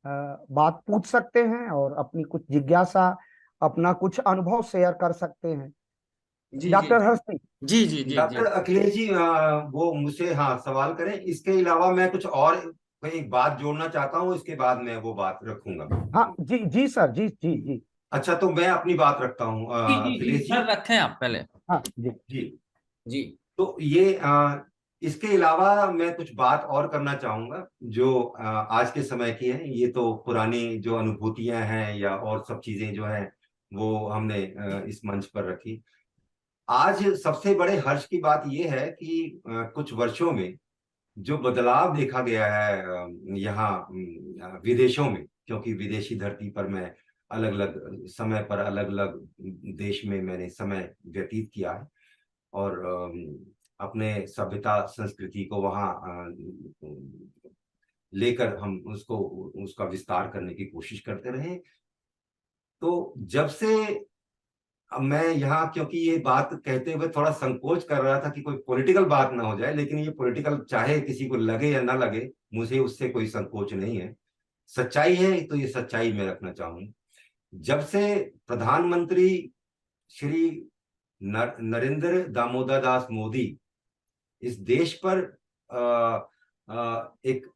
बात पूछ सकते हैं और अपनी कुछ जिज्ञासा, अपना कुछ अनुभव शेयर कर सकते हैं। डॉक्टर हर्ष जी जी जी। डॉक्टर अखिलेश जी वो मुझसे हाँ सवाल करें। इसके अलावा मैं कुछ और कोई बात जोड़ना चाहता हूँ, इसके बाद मैं वो बात रखूंगा। हाँ जी जी सर, जी जी जी। अच्छा, तो मैं अपनी बात रखता हूँ अखिलेश जी। सर रखें आप पहले। हाँ जी जी जी। तो ये इसके अलावा मैं कुछ बात और करना चाहूंगा जो आज के समय की है। ये तो पुरानी जो अनुभूतियां हैं या और सब चीजें जो हैं वो हमने इस मंच पर रखी। आज सबसे बड़े हर्ष की बात यह है कि कुछ वर्षों में जो बदलाव देखा गया है यहाँ विदेशों में, क्योंकि विदेशी धरती पर मैं अलग अलग समय पर अलग अलग देश में मैंने समय व्यतीत किया है और अपने सभ्यता संस्कृति को वहाँ लेकर हम उसका विस्तार करने की कोशिश करते रहे। तो जब से अब मैं यहाँ, क्योंकि ये बात कहते हुए थोड़ा संकोच कर रहा था कि कोई पॉलिटिकल बात ना हो जाए, लेकिन ये पॉलिटिकल चाहे किसी को लगे या ना लगे, मुझे उससे कोई संकोच नहीं है। सच्चाई है तो ये सच्चाई मैं रखना चाहूंगा। जब से प्रधानमंत्री श्री नरेंद्र दामोदर दास मोदी इस देश पर एक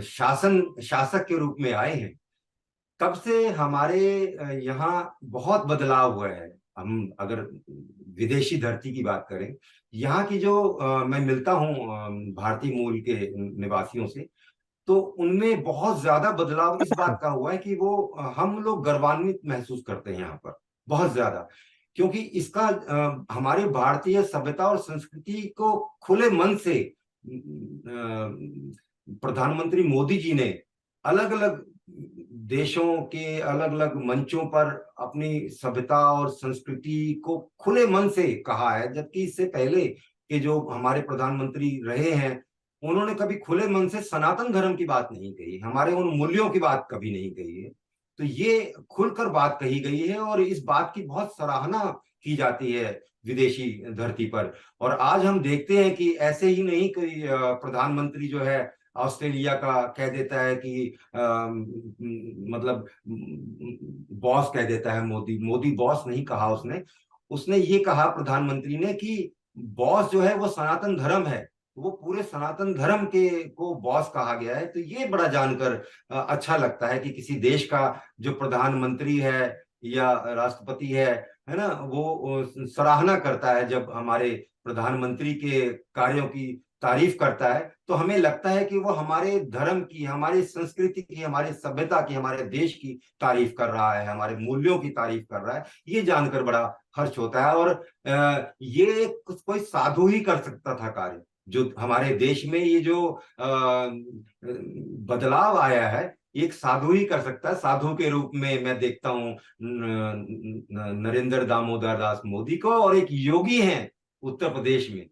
शासक के रूप में आए हैं, तब से हमारे यहाँ बहुत बदलाव हुआ है। हम अगर विदेशी धरती की बात करें, यहाँ की जो मैं मिलता हूँ भारतीय मूल के निवासियों से, तो उनमें बहुत ज्यादा बदलाव इस बात का हुआ है कि वो हम लोग गर्वान्वित महसूस करते हैं यहाँ पर बहुत ज्यादा, क्योंकि इसका हमारे भारतीय सभ्यता और संस्कृति को खुले मन से प्रधानमंत्री मोदी जी ने अलग अलग देशों के अलग अलग मंचों पर अपनी सभ्यता और संस्कृति को खुले मन से कहा है। जबकि इससे पहले के जो हमारे प्रधानमंत्री रहे हैं, उन्होंने कभी खुले मन से सनातन धर्म की बात नहीं कही, हमारे उन मूल्यों की बात कभी नहीं कही है। तो ये खुलकर बात कही गई है और इस बात की बहुत सराहना की जाती है विदेशी धरती पर। और आज हम देखते हैं कि ऐसे ही नहीं कोई प्रधानमंत्री जो है ऑस्ट्रेलिया का कह देता है कि मतलब बॉस कह देता है, मोदी बॉस नहीं कहा उसने। उसने ये कहा प्रधानमंत्री ने कि बॉस जो है वो सनातन धर्म है, वो पूरे सनातन धर्म के को बॉस कहा गया है। तो ये बड़ा जानकर अच्छा लगता है कि किसी देश का जो प्रधानमंत्री है या राष्ट्रपति है ना, वो सराहना करता है जब हमारे प्रधानमंत्री के कार्यों की तारीफ करता है, तो हमें लगता है कि वो हमारे धर्म की, हमारी संस्कृति की, हमारी सभ्यता की, हमारे देश की तारीफ कर रहा है, हमारे मूल्यों की तारीफ कर रहा है। ये जानकर बड़ा हर्ष होता है। और ये कोई साधु ही कर सकता था कार्य, जो हमारे देश में ये जो बदलाव आया है, एक साधु ही कर सकता है। साधु के रूप में मैं देखता हूँ नरेंद्र दामोदर दास मोदी को, और एक योगी हैं उत्तर प्रदेश में,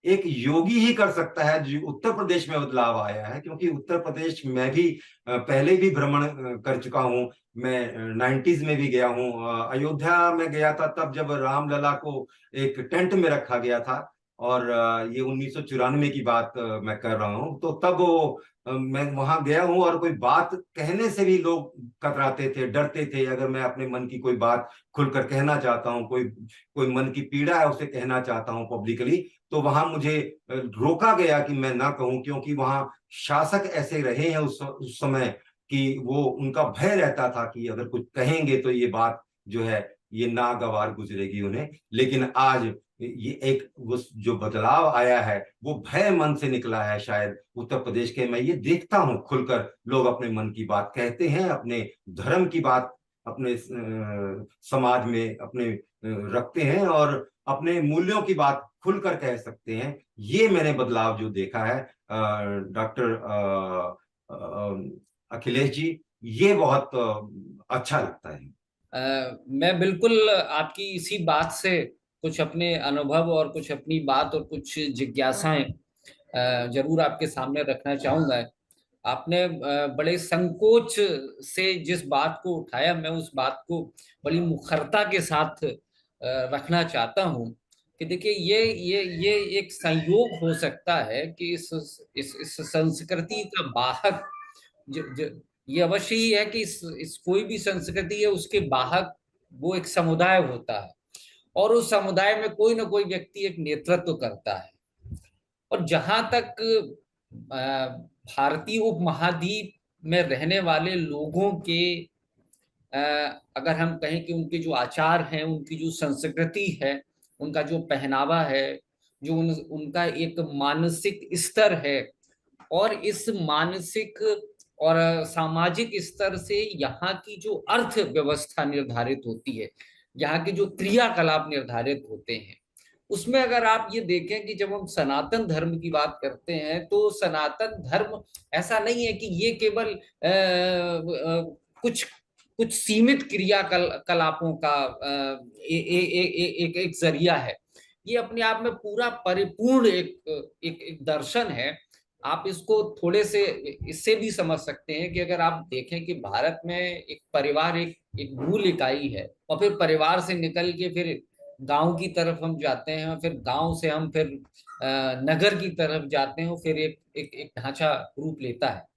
एक योगी ही कर सकता है जो उत्तर प्रदेश में बदलाव आया है। क्योंकि उत्तर प्रदेश में भी पहले भी भ्रमण कर चुका हूं मैं, 90s में भी गया हूं। अयोध्या में गया था तब जब रामलला को एक टेंट में रखा गया था, और ये 1994 की बात मैं कर रहा हूं। तो तब वो मैं वहां गया हूं और कोई बात कहने से भी लोग कतराते थे, डरते थे। अगर मैं अपने मन की कोई बात खुलकर कहना चाहता हूं, कोई मन की पीड़ा है उसे कहना चाहता हूं पब्लिकली, तो वहां मुझे रोका गया कि मैं ना कहूं, क्योंकि वहां शासक ऐसे रहे हैं उस समय कि वो उनका भय रहता था कि अगर कुछ कहेंगे तो ये बात जो है ये नागवार गुजरेगी उन्हें। लेकिन आज ये एक वो जो बदलाव आया है वो भय मन से निकला है शायद उत्तर प्रदेश के। मैं ये देखता हूं खुलकर लोग अपने मन की बात कहते हैं, अपने धर्म की बात अपने समाज में अपने रखते हैं, और अपने मूल्यों की बात खुलकर कह सकते हैं। ये मैंने बदलाव जो देखा है डॉक्टर अखिलेश जी, ये बहुत अच्छा लगता है। मैं बिल्कुल आपकी इसी बात से कुछ अपने अनुभव और कुछ अपनी बात और कुछ जिज्ञासाएं जरूर आपके सामने रखना चाहूंगा। आपने बड़े संकोच से जिस बात को उठाया, मैं उस बात को बड़ी मुखरता के साथ रखना चाहता हूं कि देखिए ये एक संयोग हो सकता है कि इस संस्कृति का वाहक ये अवश्य ही है कि इस कोई भी संस्कृति है उसके वाहक वो एक समुदाय होता है, और उस समुदाय में कोई ना कोई व्यक्ति एक नेतृत्व करता है। और जहां तक भारतीय उपमहाद्वीप में रहने वाले लोगों के अगर हम कहें कि उनके जो आचार हैं, उनकी जो संस्कृति है, उनका जो पहनावा है, जो उनका एक मानसिक स्तर है, और इस मानसिक और सामाजिक स्तर से यहाँ की जो अर्थव्यवस्था निर्धारित होती है, यहाँ के जो क्रियाकलाप निर्धारित होते हैं, उसमें अगर आप ये देखें कि जब हम सनातन धर्म की बात करते हैं तो सनातन धर्म ऐसा नहीं है कि ये केवल कुछ कुछ सीमित क्रियाकलापों का एक जरिया है। ये अपने आप में पूरा परिपूर्ण एक दर्शन है। आप इसको थोड़े से इससे भी समझ सकते हैं कि अगर आप देखें कि भारत में एक परिवार एक मूल इकाई है, और फिर परिवार से निकल के फिर गांव की तरफ हम जाते हैं, फिर गांव से हम फिर नगर की तरफ जाते हैं, फिर एक ढांचा रूप लेता है।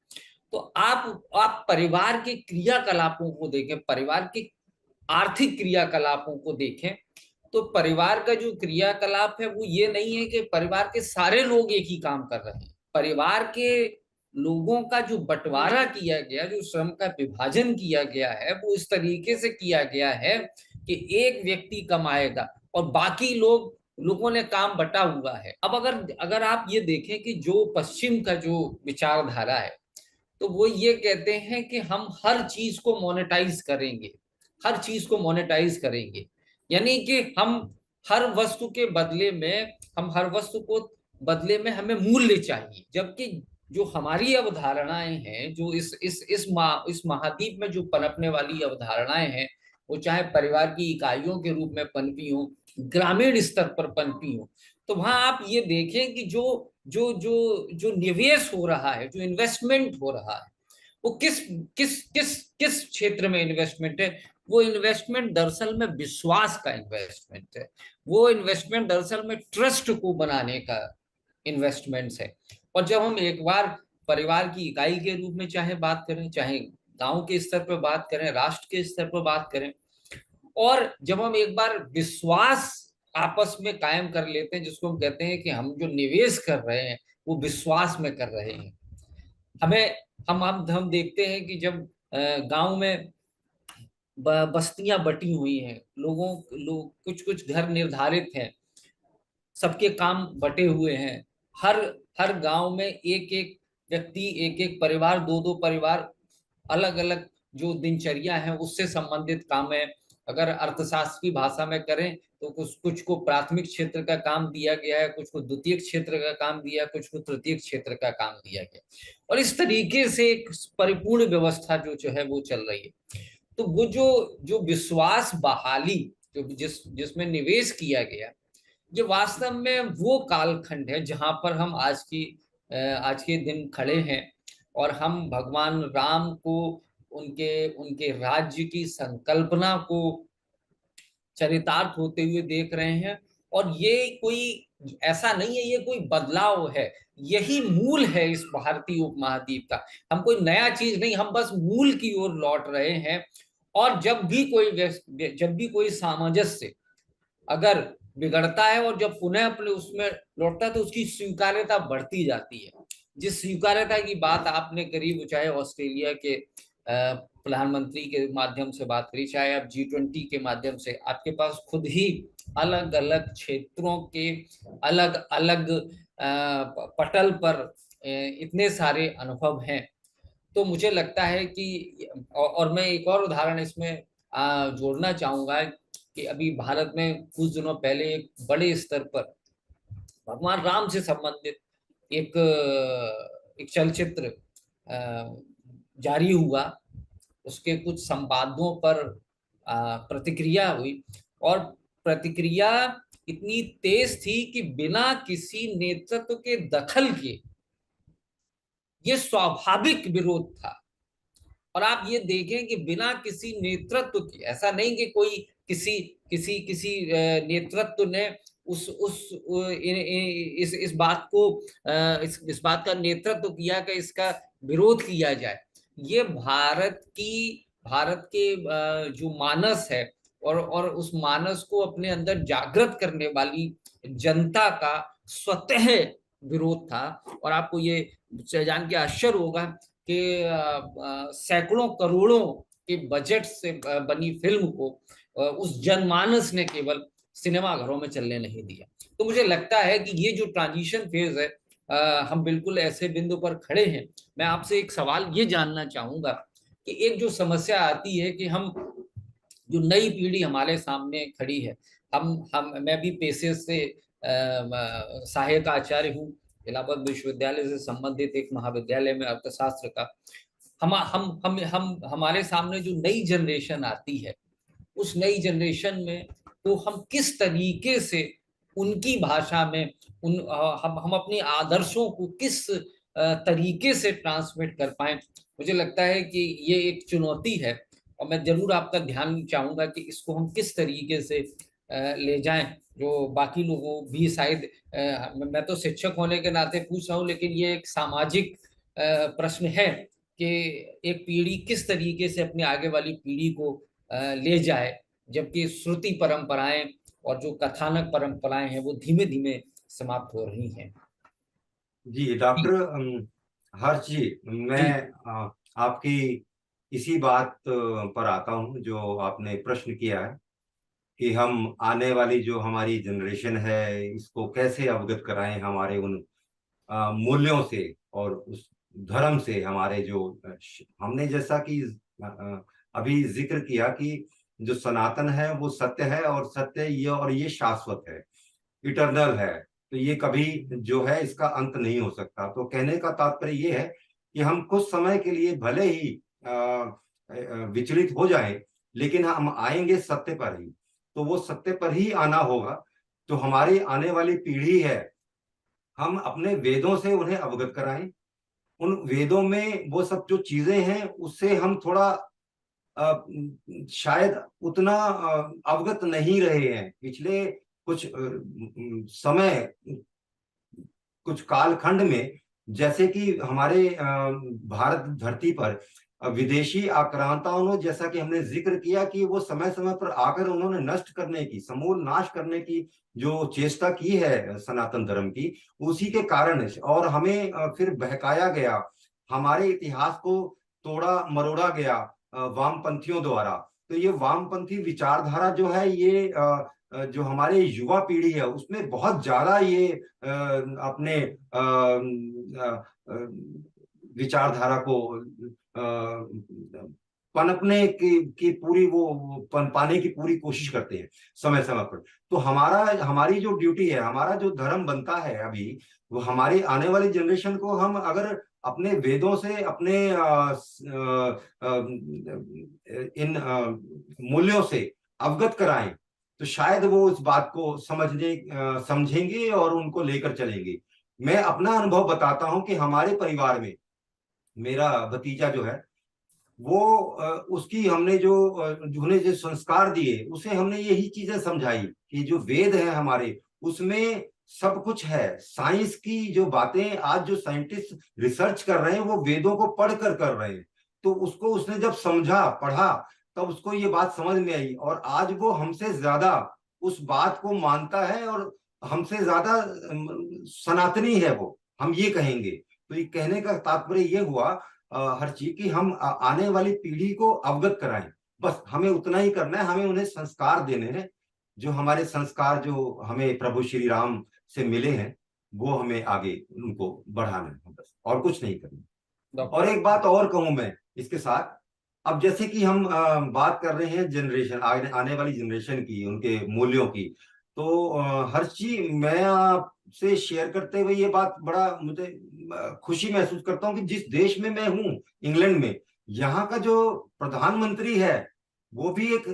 तो आप परिवार के क्रियाकलापों को देखें, परिवार के आर्थिक क्रियाकलापों को देखें, तो परिवार का जो क्रियाकलाप है वो ये नहीं है कि परिवार के सारे लोग एक ही काम कर रहे हैं। परिवार के लोगों का जो बंटवारा किया गया, जो श्रम का विभाजन किया गया है, वो इस तरीके से किया गया है कि एक व्यक्ति कमाएगा और बाकी लोगों ने काम बटा हुआ है। अब अगर आप ये देखें कि जो पश्चिम का जो विचारधारा है, तो वो ये कहते हैं कि हम हर चीज को मोनेटाइज करेंगे, हर चीज को मोनेटाइज करेंगे, यानी कि हर वस्तु के बदले में हर वस्तु को बदले में हमें मूल्य चाहिए। जबकि जो हमारी अवधारणाएं हैं, जो इस महाद्वीप में जो पनपने वाली अवधारणाएं हैं, वो चाहे परिवार की इकाइयों के रूप में पनपी हो, ग्रामीण स्तर पर पनपी हो, तो वहां आप ये देखें कि जो जो जो जो निवेश हो रहा है, जो इन्वेस्टमेंट हो रहा है, वो किस किस किस किस क्षेत्र में इन्वेस्टमेंट है। वो इन्वेस्टमेंट दरअसल में विश्वास का इन्वेस्टमेंट है। वो इन्वेस्टमेंट दरअसल में ट्रस्ट को बनाने का इन्वेस्टमेंट है। और जब हम एक बार परिवार की इकाई के रूप में चाहे बात करें, चाहे गांव के स्तर पर बात करें, राष्ट्र के स्तर पर बात करें, और जब हम एक बार विश्वास आपस में कायम कर लेते हैं, जिसको हम कहते हैं कि हम जो निवेश कर रहे हैं वो विश्वास में कर रहे हैं। हमें हम देखते हैं कि जब गांव में बस्तियां बटी हुई हैं, लोग कुछ कुछ घर निर्धारित हैं, सबके काम बटे हुए हैं, हर हर गांव में एक एक व्यक्ति, एक एक परिवार, दो दो परिवार, अलग अलग जो दिनचर्या है उससे संबंधित काम है। अगर अर्थशास्त्र की भाषा में करें तो कुछ को प्राथमिक क्षेत्र का काम दिया गया है, कुछ को द्वितीय क्षेत्र का काम दिया, कुछ को तृतीय क्षेत्र का काम दिया गया, और इस तरीके से एक परिपूर्ण व्यवस्था जो है वो चल रही है। तो वो जो विश्वास बहाली जो जिसमें निवेश किया गया, ये वास्तव में वो कालखंड है जहां पर हम आज के दिन खड़े हैं, और हम भगवान राम को उनके राज्य की संकल्पना को चरितार्थ होते हुए देख रहे हैं। और ये कोई ऐसा नहीं है, ये कोई बदलाव है, यही मूल है इस भारतीय उपमहाद्वीप का। हम कोई नया चीज नहीं, हम बस मूल की ओर लौट रहे हैं। और जब भी कोई सामंजस्य अगर बिगड़ता है और जब पुनः अपने उसमें लौटता है, तो उसकी स्वीकार्यता बढ़ती जाती है। जिस स्वीकार्यता की बात आपने करी, चाहे ऑस्ट्रेलिया के प्रधानमंत्री के माध्यम से बात करी, चाहे आप G20 के माध्यम से, आपके पास खुद ही अलग अलग क्षेत्रों के अलग अलग पटल पर इतने सारे अनुभव हैं। तो मुझे लगता है कि और मैं एक और उदाहरण इसमें जोड़ना चाहूंगा कि अभी भारत में कुछ दिनों पहले एक बड़े स्तर पर भगवान राम से संबंधित एक चलचित्र जारी हुआ, उसके कुछ संवादों पर प्रतिक्रिया हुई, और प्रतिक्रिया इतनी तेज थी कि बिना किसी नेतृत्व के दखल के ये स्वाभाविक विरोध था। और आप ये देखें कि बिना किसी नेतृत्व के, ऐसा नहीं कि कोई किसी नेतृत्व ने इस बात को इस बात का नेतृत्व किया कि इसका विरोध किया जाए। ये भारत के जो मानस है, और उस मानस को अपने अंदर जागृत करने वाली जनता का स्वतः विरोध था। और आपको ये जान के आश्चर्य होगा कि सैकड़ों करोड़ों के बजट से बनी फिल्म को उस जनमानस ने केवल सिनेमा घरों में चलने नहीं दिया। तो मुझे लगता है कि ये जो ट्रांजिशन फेज है, हम बिल्कुल ऐसे बिंदु पर खड़े हैं। मैं आपसे एक सवाल ये जानना चाहूंगा कि एक जो समस्या आती है कि हम जो नई पीढ़ी हमारे सामने खड़ी है, हम मैं भी पेशे से सहायक आचार्य हूँ, इलाहाबाद विश्वविद्यालय से संबंधित एक महाविद्यालय में अर्थशास्त्र का। हम हमारे सामने जो नई जनरेशन आती है, उस नई जनरेशन में तो हम किस तरीके से उनकी भाषा में हम अपनी आदर्शों को किस तरीके से ट्रांसमिट कर पाए। मुझे लगता है कि ये एक चुनौती है, और मैं जरूर आपका ध्यान चाहूंगा कि इसको हम किस तरीके से ले जाएं। जो बाकी लोगों भी शायद, मैं तो शिक्षक होने के नाते पूछ रहा हूँ, लेकिन ये एक सामाजिक प्रश्न है कि एक पीढ़ी किस तरीके से अपनी आगे वाली पीढ़ी को ले जाए, जबकि श्रुति परंपराएं और जो कथानक परंपराएं हैं वो धीमे धीमे समाप्त हो रही हैं। जी डॉक्टर हर्ष जी, मैं आपकी इसी बात पर आता हूँ जो आपने प्रश्न किया है कि हम आने वाली जो हमारी जनरेशन है इसको कैसे अवगत कराएं हमारे उन मूल्यों से और उस धर्म से, हमारे जो हमने जैसा कि अभी जिक्र किया कि जो सनातन है वो सत्य है, और सत्य ये और ये शाश्वत है, इटर्नल है। तो ये कभी जो है इसका अंत नहीं हो सकता। तो कहने का तात्पर्य ये है कि हम कुछ समय के लिए भले ही विचलित हो जाएं, लेकिन हम आएंगे सत्य पर ही। तो वो सत्य पर ही आना होगा। तो हमारी आने वाली पीढ़ी है, हम अपने वेदों से उन्हें अवगत कराएं। उन वेदों में वो सब जो चीजें हैं उससे हम थोड़ा शायद उतना अवगत नहीं रहे हैं पिछले कुछ समय, कुछ कालखंड में। जैसे कि हमारे भारत धरती पर विदेशी आक्रांताओं ने, जैसा कि हमने जिक्र किया कि वो समय समय पर आकर उन्होंने नष्ट करने की, समूल नाश करने की जो चेष्टा की है सनातन धर्म की, उसी के कारण और हमें फिर बहकाया गया, हमारे इतिहास को तोड़ा मरोड़ा गया वामपंथियों द्वारा। तो ये वामपंथी विचारधारा जो है, ये जो हमारे युवा पीढ़ी है उसमें बहुत ज्यादा ये अपने विचारधारा को पनपने की पूरी वो पनपाने की पूरी कोशिश करते हैं समय समय पर। तो हमारी जो ड्यूटी है, हमारा जो धर्म बनता है अभी, वो हमारी आने वाली जनरेशन को हम अगर अपने वेदों से, अपने इन मूल्यों से अवगत कराएं, तो शायद वो उस बात को समझेंगे और उनको लेकर चलेंगे। मैं अपना अनुभव बताता हूं कि हमारे परिवार में मेरा भतीजा जो है वो उसकी हमने उन्हें जो संस्कार दिए, उसे हमने यही चीजें समझाई कि जो वेद है हमारे, उसमें सब कुछ है। साइंस की जो बातें आज जो साइंटिस्ट रिसर्च कर रहे हैं वो वेदों को पढ़कर कर रहे हैं। तो उसको उसने जब समझा, पढ़ा, तब उसको ये बात समझ में आई, और आज वो हमसे ज्यादा उस बात को मानता है और हमसे ज्यादा सनातनी है वो, हम ये कहेंगे। तो ये कहने का तात्पर्य ये हुआ हर चीज की हम आने वाली पीढ़ी को अवगत कराएं। बस हमें उतना ही करना है, हमें उन्हें संस्कार देने हैं। जो हमारे संस्कार जो हमें प्रभु श्री राम से मिले हैं, वो हमें आगे उनको बढ़ाना है, बस और कुछ नहीं करना। और एक बात और कहूं मैं इसके साथ, अब जैसे कि हम बात कर रहे हैं जनरेशन, आने वाली जनरेशन की, उनके मूल्यों की, तो हर्ष जी, मैं आपसे शेयर करते हुए ये बात बड़ा मुझे खुशी महसूस करता हूँ कि जिस देश में मैं हूँ, इंग्लैंड में, यहाँ का जो प्रधानमंत्री है वो भी एक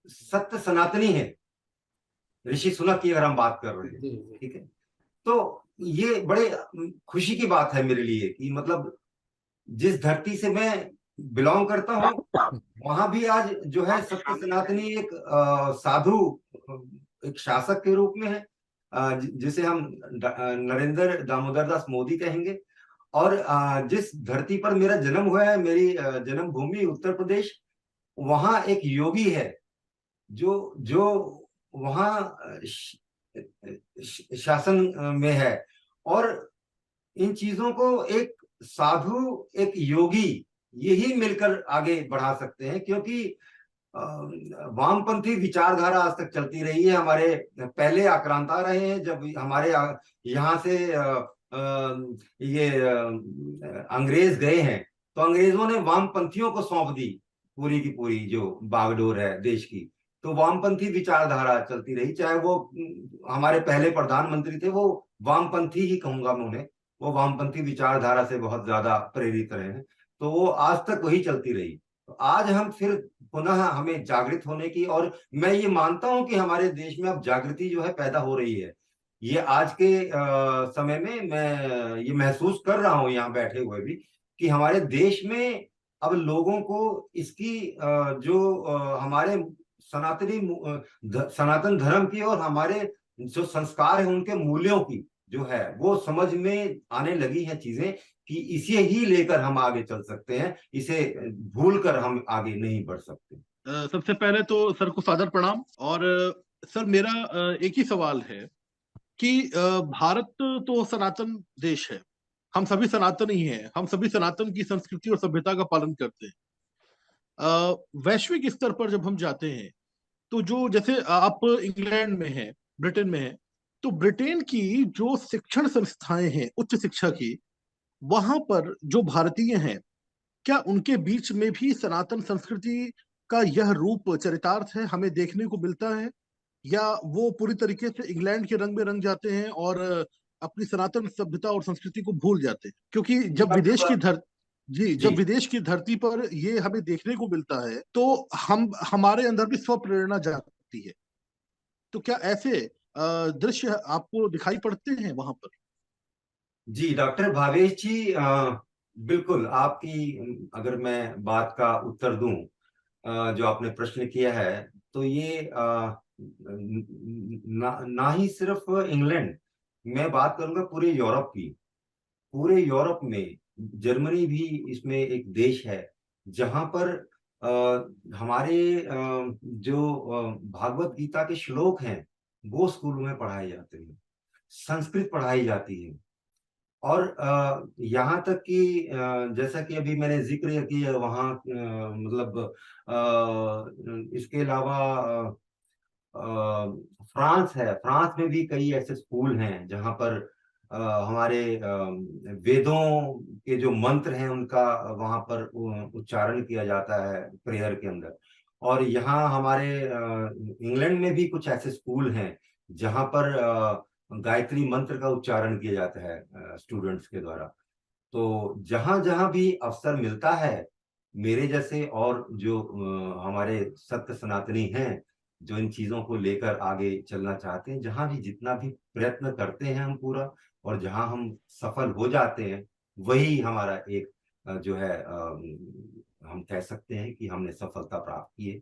सत्य सनातनी है, ऋषि सुनक की अगर हम बात कर रहे हैं, ठीक है। तो ये बड़े खुशी की बात है मेरे लिए कि मतलब जिस धरती से मैं बिलोंग करता हूँ, वहां भी आज जो है सत्य सनातनी एक साधु, एक शासक के रूप में है, जिसे हम नरेंद्र दामोदर दास मोदी कहेंगे। और जिस धरती पर मेरा जन्म हुआ है, मेरी जन्मभूमि उत्तर प्रदेश, वहां एक योगी है जो वहां शासन में है। और इन चीजों को एक साधु, एक योगी, यही मिलकर आगे बढ़ा सकते हैं, क्योंकि वामपंथी विचारधारा आज तक चलती रही है। हमारे पहले आक्रांता रहे हैं, जब हमारे यहाँ से ये अंग्रेज गए हैं तो अंग्रेजों ने वामपंथियों को सौंप दी पूरी की पूरी जो बागडोर है देश की। तो वामपंथी विचारधारा चलती रही, चाहे वो हमारे पहले प्रधानमंत्री थे, वो वामपंथी ही कहूंगा मैं उन्हें, वो वामपंथी विचारधारा से बहुत ज्यादा प्रेरित रहे हैं, तो वो आज तक वही चलती रही। तो आज हम फिर पुनः हमें जागृत होने की, और मैं ये मानता हूं कि हमारे देश में अब जागृति जो है पैदा हो रही है। ये आज के समय में मैं ये महसूस कर रहा हूं यहाँ बैठे हुए भी, कि हमारे देश में अब लोगों को इसकी जो हमारे सनातन धर्म की और हमारे जो संस्कार है उनके मूल्यों की जो है वो समझ में आने लगी है चीजें, कि इसे ही लेकर हम आगे चल सकते हैं, इसे भूलकर हम आगे नहीं बढ़ सकते। सबसे पहले तो सर को सादर प्रणाम। और सर मेरा एक ही सवाल है कि भारत तो सनातन देश है, हम सभी सनातन ही हैं, हम सभी सनातन की संस्कृति और सभ्यता का पालन करते हैं। वैश्विक स्तर पर जब हम जाते हैं तो जो जैसे आप इंग्लैंड में हैं, ब्रिटेन में हैं, तो ब्रिटेन की जो शिक्षण संस्थाएं हैं उच्च शिक्षा की, वहां पर जो भारतीय हैं, क्या उनके बीच में भी सनातन संस्कृति का यह रूप चरितार्थ है, हमें देखने को मिलता है, या वो पूरी तरीके से इंग्लैंड के रंग में रंग जाते हैं और अपनी सनातन सभ्यता और संस्कृति को भूल जाते हैं? क्योंकि जब विदेश की धरती पर ये हमें देखने को मिलता है तो हम हमारे अंदर भी स्व प्रेरणा जागती है। तो क्या ऐसे दृश्य आपको दिखाई पड़ते हैं वहां पर? जी डॉक्टर भावेश जी, बिल्कुल आपकी अगर मैं बात का उत्तर दूं, जो आपने प्रश्न किया है, तो ये ना ही सिर्फ इंग्लैंड, मैं बात करूंगा पूरे यूरोप की। पूरे यूरोप में जर्मनी भी इसमें एक देश है जहां पर हमारे जो भागवत गीता के श्लोक हैं वो स्कूलों में पढ़ाए जाते हैं, संस्कृत पढ़ाई जाती है। और यहाँ तक कि जैसा कि अभी मैंने जिक्र किया वहाँ मतलब इसके अलावा फ्रांस है, फ्रांस में भी कई ऐसे स्कूल हैं जहाँ पर हमारे वेदों के जो मंत्र हैं उनका वहाँ पर उच्चारण किया जाता है प्रेयर के अंदर। और यहाँ हमारे इंग्लैंड में भी कुछ ऐसे स्कूल हैं जहाँ पर गायत्री मंत्र का उच्चारण किया जाता है स्टूडेंट्स के द्वारा। तो जहां जहां भी अवसर मिलता है, मेरे जैसे और जो हमारे सत्य सनातनी हैं जो इन चीजों को लेकर आगे चलना चाहते हैं, जहां भी जितना भी प्रयत्न करते हैं हम पूरा, और जहां हम सफल हो जाते हैं, वही हमारा एक जो है हम कह सकते हैं कि हमने सफलता प्राप्त की है।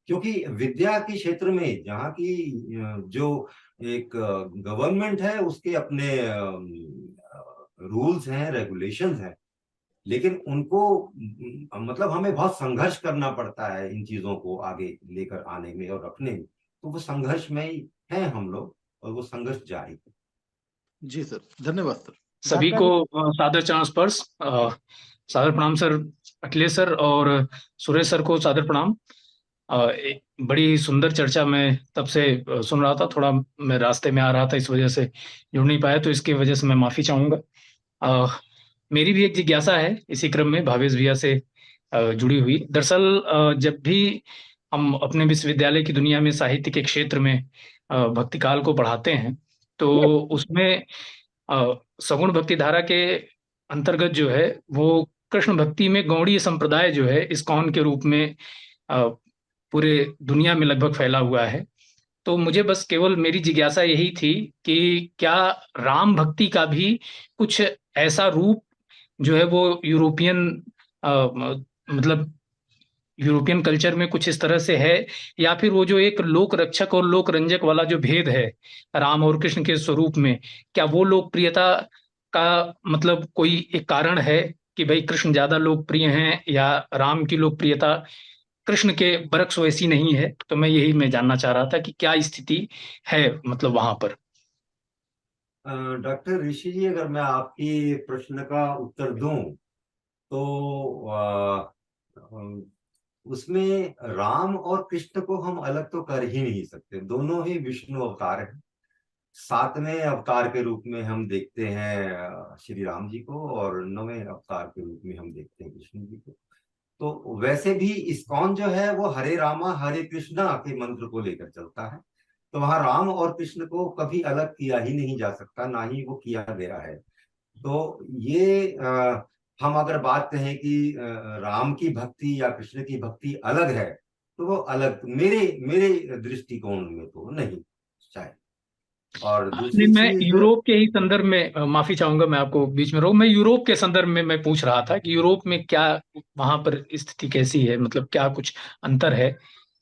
क्योंकि विद्या के क्षेत्र में जहाँ की जो एक गवर्नमेंट है उसके अपने रूल्स हैं, रेगुलेशंस हैं, लेकिन उनको मतलब हमें बहुत संघर्ष करना पड़ता है इन चीजों को आगे लेकर आने में और रखने में। तो वो संघर्ष में ही हैं हम लोग, और वो संघर्ष जारी है। जी सर, धन्यवाद सर। सभी को सादर चरण स्पर्श, सादर प्रणाम सर अखिलेश सर और सुरेश सर को सादर प्रणाम। एक बड़ी सुंदर चर्चा मैं तब से सुन रहा था, थोड़ा मैं रास्ते में आ रहा था इस वजह से जुड़ नहीं पाया, तो इसकी वजह से मैं माफी चाहूंगा। मेरी भी एक जिज्ञासा है इसी क्रम में भावेश भैया से जुड़ी हुई। दरअसल जब भी हम अपने विश्वविद्यालय की दुनिया में साहित्य के क्षेत्र में भक्ति काल को पढ़ाते हैं तो उसमें सगुण भक्ति धारा के अंतर्गत जो है वो कृष्ण भक्ति में गौड़ीय संप्रदाय जो है इस्कॉन के रूप में पूरे दुनिया में लगभग फैला हुआ है। तो मुझे बस केवल मेरी जिज्ञासा यही थी कि क्या राम भक्ति का भी कुछ ऐसा रूप जो है वो यूरोपियन मतलब यूरोपियन कल्चर में कुछ इस तरह से है, या फिर वो जो एक लोक रक्षक और लोक रंजक वाला जो भेद है राम और कृष्ण के स्वरूप में, क्या वो लोकप्रियता का मतलब कोई एक कारण है कि भाई कृष्ण ज्यादा लोकप्रिय हैं या राम की लोकप्रियता कृष्ण के बरक्स वैसी नहीं है? तो मैं जानना चाह रहा था कि क्या स्थिति है मतलब वहां पर। डॉक्टर ऋषि जी, अगर मैं आपकी प्रश्न का उत्तर दूं तो उसमें राम और कृष्ण को हम अलग तो कर ही नहीं सकते, दोनों ही विष्णु अवतार हैं। 7वें अवतार के रूप में हम देखते हैं श्री राम जी को, और 9वें अवतार के रूप में हम देखते हैं कृष्ण जी को। तो वैसे भी इस्कॉन जो है वो हरे रामा हरे कृष्णा के मंत्र को लेकर चलता है, तो वहां राम और कृष्ण को कभी अलग किया ही नहीं जा सकता, ना ही वो किया गया है। तो ये हम अगर बात कहें कि राम की भक्ति या कृष्ण की भक्ति अलग है, तो वो अलग मेरे मेरे दृष्टिकोण में तो नहीं शायद। और नहीं, दूसरी मैं चीज, यूरोप के ही संदर्भ में माफी चाहूंगा, मैं आपको बीच में रोक, मैं यूरोप के संदर्भ में मैं पूछ रहा था कि यूरोप में क्या, वहां पर स्थिति कैसी है, मतलब क्या कुछ अंतर है,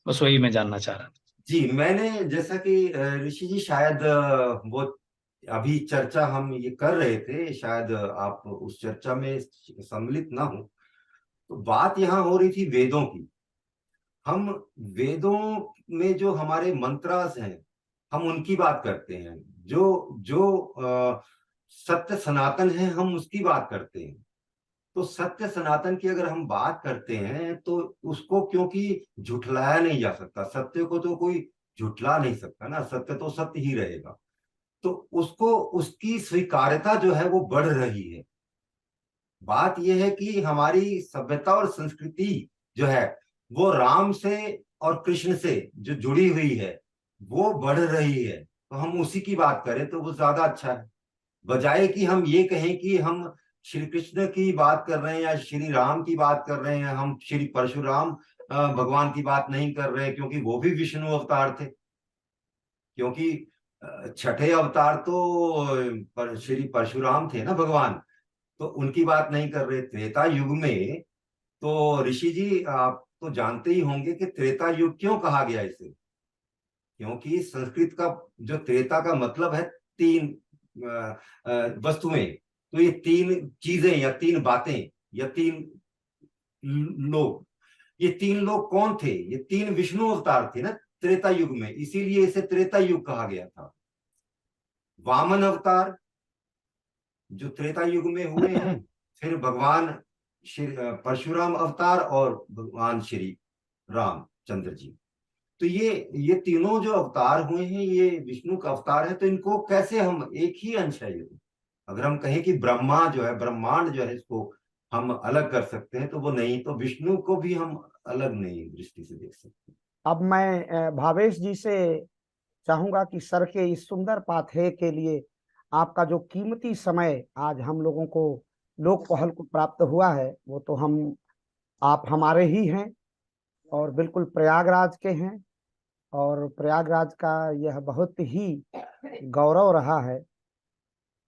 बस वही मैं जानना चाह रहा था। जी मैंने जैसा कि ऋषि जी शायद वो अभी चर्चा हम ये कर रहे थे, शायद आप उस चर्चा में सम्मिलित ना हो, तो बात यहाँ हो रही थी वेदों की। हम वेदों में जो हमारे मंत्रास हैं, हम उनकी बात करते हैं। जो जो सत्य सनातन है, हम उसकी बात करते हैं। तो सत्य सनातन की अगर हम बात करते हैं तो उसको क्योंकि झुठलाया नहीं जा सकता, सत्य को तो कोई झुठला नहीं सकता ना, सत्य तो सत्य ही रहेगा। तो उसको, उसकी स्वीकार्यता जो है वो बढ़ रही है। बात यह है कि हमारी सभ्यता और संस्कृति जो है वो राम से और कृष्ण से जो जुड़ी हुई है वो बढ़ रही है, तो हम उसी की बात करें तो वो ज्यादा अच्छा है, बजाय कि हम ये कहें कि हम श्री कृष्ण की बात कर रहे हैं या श्री राम की बात कर रहे हैं, हम श्री परशुराम भगवान की बात नहीं कर रहे हैं, क्योंकि वो भी विष्णु अवतार थे। क्योंकि छठे अवतार तो श्री परशुराम थे ना भगवान, तो उनकी बात नहीं कर रहे। त्रेता युग में तो ऋषि जी आप तो जानते ही होंगे कि त्रेता युग क्यों कहा गया इसे, क्योंकि संस्कृत का जो त्रेता का मतलब है तीन वस्तुएं, तो ये तीन चीजें या तीन बातें या तीन लोग, ये तीन लोग कौन थे? ये तीन विष्णु अवतार थे ना त्रेता युग में, इसीलिए इसे त्रेता युग कहा गया था। वामन अवतार जो त्रेता युग में हुए हैं, फिर भगवान श्री परशुराम अवतार और भगवान श्री रामचंद्र जी, तो ये तीनों जो अवतार हुए हैं ये विष्णु का अवतार है। तो इनको कैसे हम, एक ही अंश है ये, अगर हम कहें कि ब्रह्मा जो है, ब्रह्मांड जो है, इसको हम अलग कर सकते हैं तो वो नहीं, तो विष्णु को भी हम अलग नहीं दृष्टि से देख सकते। अब मैं भावेश जी से चाहूंगा कि सर के इस सुंदर पाथेय के लिए आपका जो कीमती समय आज हम लोगों को लोक पहल को प्राप्त हुआ है, वो तो हम, आप हमारे ही हैं और बिल्कुल प्रयागराज के हैं, और प्रयागराज का यह बहुत ही गौरव रहा है।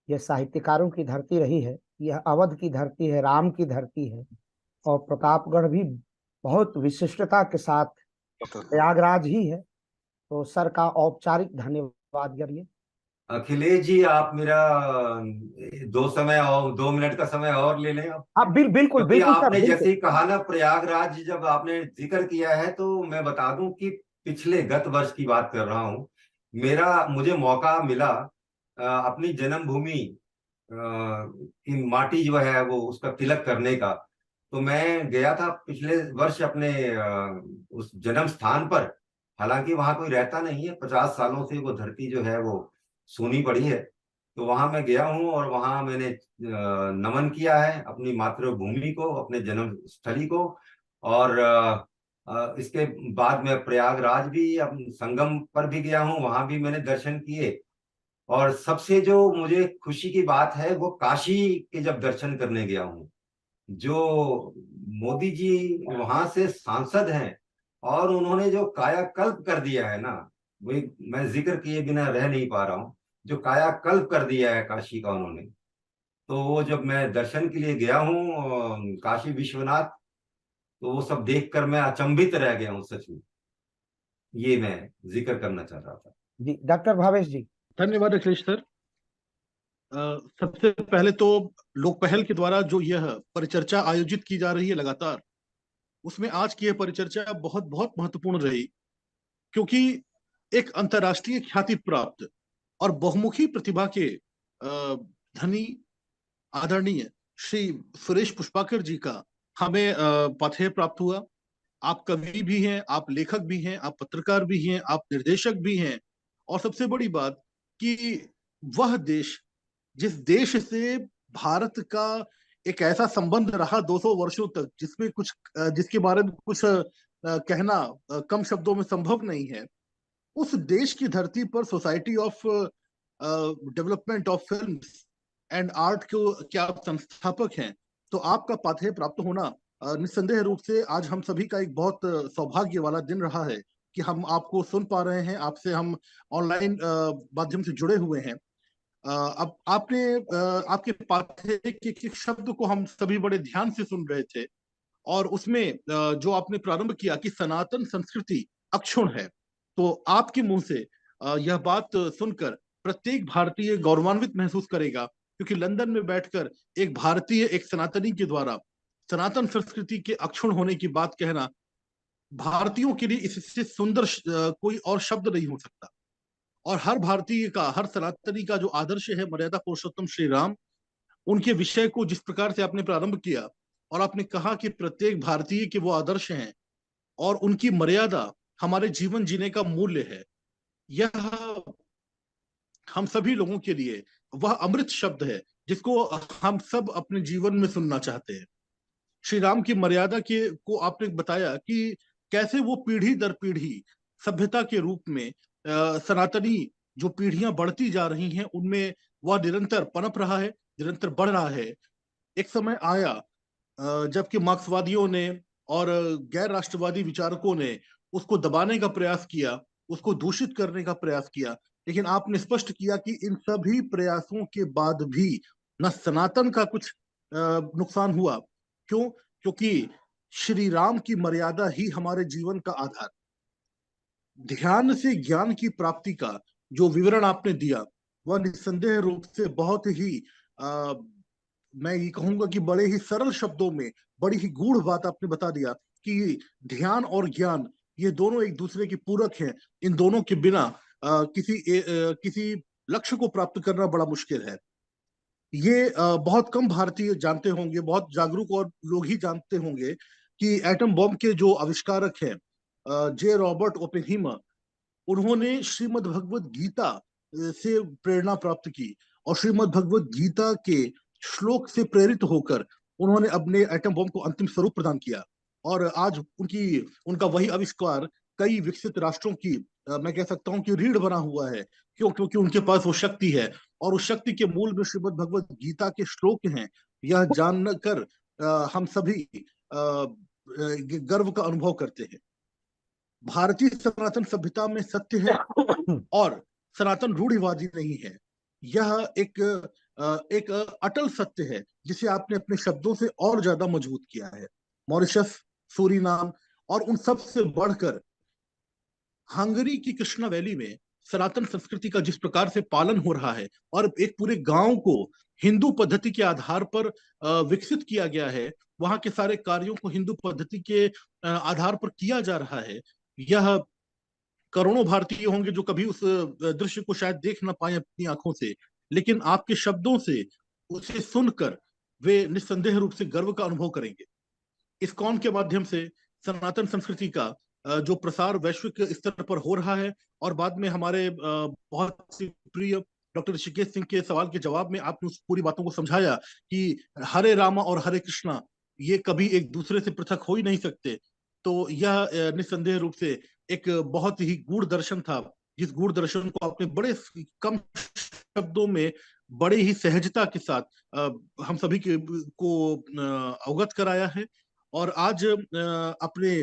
यह साहित्यकारों की धरती रही है, यह अवध की धरती है, राम की धरती है, और प्रतापगढ़ भी बहुत विशिष्टता के साथ प्रयागराज ही है। तो सर का औपचारिक धन्यवाद करिए। अखिलेश जी आप मेरा 2 मिनट का समय और ले लें आप, हाँ बिल्कुल क्योंकि बिल्कुल सर, आपने जैसे बिल्कुल। ही कहा ना प्रयागराज, जब आपने जिक्र किया है तो मैं बता दूं कि पिछले गत वर्ष की बात कर रहा हूं। मुझे मौका मिला अपनी जन्मभूमि की माटी जो है वो उसका तिलक करने का। तो मैं गया था पिछले वर्ष अपने उस जन्म स्थान पर। हालांकि वहां कोई रहता नहीं है, 50 सालों से वो धरती जो है वो सूनी पड़ी है। तो वहां मैं गया हूँ और वहां मैंने नमन किया है अपनी मातृभूमि को, अपने जन्म स्थली को। और इसके बाद मैं प्रयागराज भी, संगम पर भी गया हूँ, वहां भी मैंने दर्शन किए। और सबसे जो मुझे खुशी की बात है वो काशी के जब दर्शन करने गया हूँ। जो मोदी जी वहां से सांसद हैं और उन्होंने जो कायाकल्प कर दिया है ना, वही मैं जिक्र किए बिना रह नहीं पा रहा हूँ। जो कायाकल्प कर दिया है काशी का उन्होंने, तो वो जब मैं दर्शन के लिए गया हूँ काशी विश्वनाथ, तो वो सब देखकर मैं अचंभित रह गया हूँ सच में। ये मैं जिक्र करना चाह रहा था। जी डॉक्टर भावेश जी। धन्यवाद अखिलेश सर। सबसे पहले तो लोक पहल के द्वारा जो यह परिचर्चा आयोजित की जा रही है लगातार, उसमें आज की यह परिचर्चा बहुत बहुत महत्वपूर्ण रही, क्योंकि एक अंतर्राष्ट्रीय ख्याति प्राप्त और बहुमुखी प्रतिभा के धनी आदरणीय श्री सुरेश पुष्पाकर जी का हमें पाथेय प्राप्त हुआ। आप कवि भी हैं, आप लेखक भी हैं, आप पत्रकार भी हैं, आप निर्देशक भी हैं, और सबसे बड़ी बात कि वह देश, जिस देश से भारत का एक ऐसा संबंध रहा 200 वर्षों तक, जिसमें कुछ जिसके बारे में कुछ कहना कम शब्दों में संभव नहीं है, उस देश की धरती पर society of development of film and art को क्या आप संस्थापक हैं, तो आपका पाथेय प्राप्त होना निस्संदेह रूप से आज हम सभी का एक बहुत सौभाग्य वाला दिन रहा है कि हम आपको सुन पा रहे हैं, आपसे हम ऑनलाइन माध्यम से जुड़े हुए हैं। अब आपने आपके पाथेय के एक शब्द को हम सभी बड़े ध्यान से सुन रहे थे, और उसमें जो आपने प्रारंभ किया कि सनातन संस्कृति अक्षुण्ण है, तो आपके मुंह से यह बात सुनकर प्रत्येक भारतीय गौरवान्वित महसूस करेगा, क्योंकि लंदन में बैठकर एक भारतीय, एक सनातनी के द्वारा सनातन संस्कृति के अक्षुण्ण होने की बात कहना, भारतीयों के लिए इससे सुंदर कोई और शब्द नहीं हो सकता। और हर भारतीय का, हर सनातनी का जो आदर्श है मर्यादा पुरुषोत्तम श्री राम, उनके विषय को जिस प्रकार से आपने प्रारंभ किया और आपने कहा कि प्रत्येक भारतीय के वो आदर्श हैं और उनकी मर्यादा हमारे जीवन जीने का मूल्य है, यह हम सभी लोगों के लिए वह अमृत शब्द है जिसको हम सब अपने जीवन में सुनना चाहते हैं। श्री राम की मर्यादा के को आपने बताया कि कैसे वो पीढ़ी दर पीढ़ी सभ्यता के रूप में सनातनी जो पीढ़ियां बढ़ती जा रही हैं उनमें वह निरंतर पनप रहा है, निरंतर बढ़ रहा है। एक समय आया जबकि मार्क्सवादियों ने और गैर राष्ट्रवादी विचारकों ने उसको दबाने का प्रयास किया, उसको दूषित करने का प्रयास किया, लेकिन आपने स्पष्ट किया कि इन सभी प्रयासों के बाद भी न सनातन का कुछ नुकसान हुआ। क्यों? क्योंकि श्री राम की मर्यादा ही हमारे जीवन का आधार। ध्यान से ज्ञान की प्राप्ति का जो विवरण आपने दिया वह निस्संदेह रूप से बहुत ही मैं ये कहूंगा कि बड़े ही सरल शब्दों में बड़ी ही गूढ़ बात आपने बता दिया कि ध्यान और ज्ञान ये दोनों एक दूसरे के पूरक हैं। इन दोनों के बिना किसी लक्ष्य को प्राप्त करना बड़ा मुश्किल है। ये बहुत कम भारतीय जानते होंगे, बहुत जागरूक और लोग ही जानते होंगे कि एटम बॉम्ब के जो आविष्कारक हैं जे रॉबर्ट ओपेनहीमर, उन्होंने श्रीमद् भगवत गीता से प्रेरणा प्राप्त की और श्रीमद् भगवत गीता के श्लोक से प्रेरित होकर उन्होंने अपने एटम बॉम्ब को अंतिम स्वरूप प्रदान किया। और आज उनका वही आविष्कार कई विकसित राष्ट्रों की मैं कह सकता हूं कि रीढ़ बना हुआ है। क्यों? क्योंकि उनके पास वो शक्ति है और उस शक्ति के मूल में श्रीमद् भगवत गीता के श्लोक हैं। यह जानकर हम सभी गर्व का अनुभव करते हैं। भारतीय सनातन सभ्यता में सत्य है और सनातन रूढ़िवादी नहीं है। यह एक अटल सत्य है जिसे आपने अपने शब्दों से और ज्यादा मजबूत किया है। मॉरिशस, सूरीनाम और उन सब से बढ़कर हंगरी की कृष्णा वैली में सनातन संस्कृति का जिस प्रकार से पालन हो रहा है और एक पूरे गांव को हिंदू पद्धति के आधार पर विकसित किया गया है, वहां के सारे कार्यों को हिंदू पद्धति के आधार पर किया जा रहा है। यह करोड़ों भारतीय होंगे जो कभी उस दृश्य को शायद देख ना पाए अपनी आंखों से, लेकिन आपके शब्दों से उसे सुनकर वे निस्संदेह रूप से गर्व का अनुभव करेंगे। इस्कॉन के माध्यम से सनातन संस्कृति का जो प्रसार वैश्विक स्तर पर हो रहा है, और बाद में हमारे बहुत सी प्रिय डॉक्टर ऋषिकेश सिंह के सवाल के जवाब में आपने उस पूरी बातों को समझाया कि हरे रामा और हरे कृष्णा ये कभी एक दूसरे से पृथक हो ही नहीं सकते। तो यह निस्संदेह रूप से एक बहुत ही गूढ़ दर्शन था, जिस गूढ़ दर्शन को आपने बड़े कम शब्दों में बड़े ही सहजता के साथ हम सभी को अवगत कराया है। और आज अपने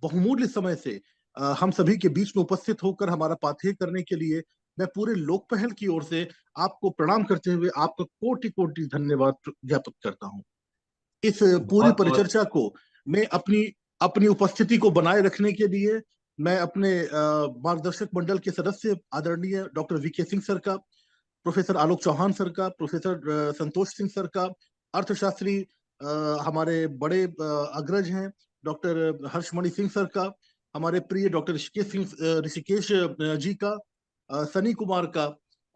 बहुमूल्य समय से हम सभी के बीच में उपस्थित होकर हमारा पाथेय करने के लिए मैं पूरे लोक पहल की ओर से आपको प्रणाम करते हुए आपका कोटि कोटि धन्यवाद ज्ञापित करता हूं। इस पूरी परिचर्चा को मैं अपनी उपस्थिति को बनाए रखने के लिए मैं अपने मार्गदर्शक मंडल के सदस्य आदरणीय डॉक्टर वीके सिंह सर का, प्रोफेसर आलोक चौहान सर का, प्रोफेसर संतोष सिंह सर का, अर्थशास्त्री हमारे बड़े अग्रज हैं डॉक्टर हर्षमणि सिंह सर का, हमारे प्रिय डॉक्टर ऋषिकेश जी का, सनी कुमार का,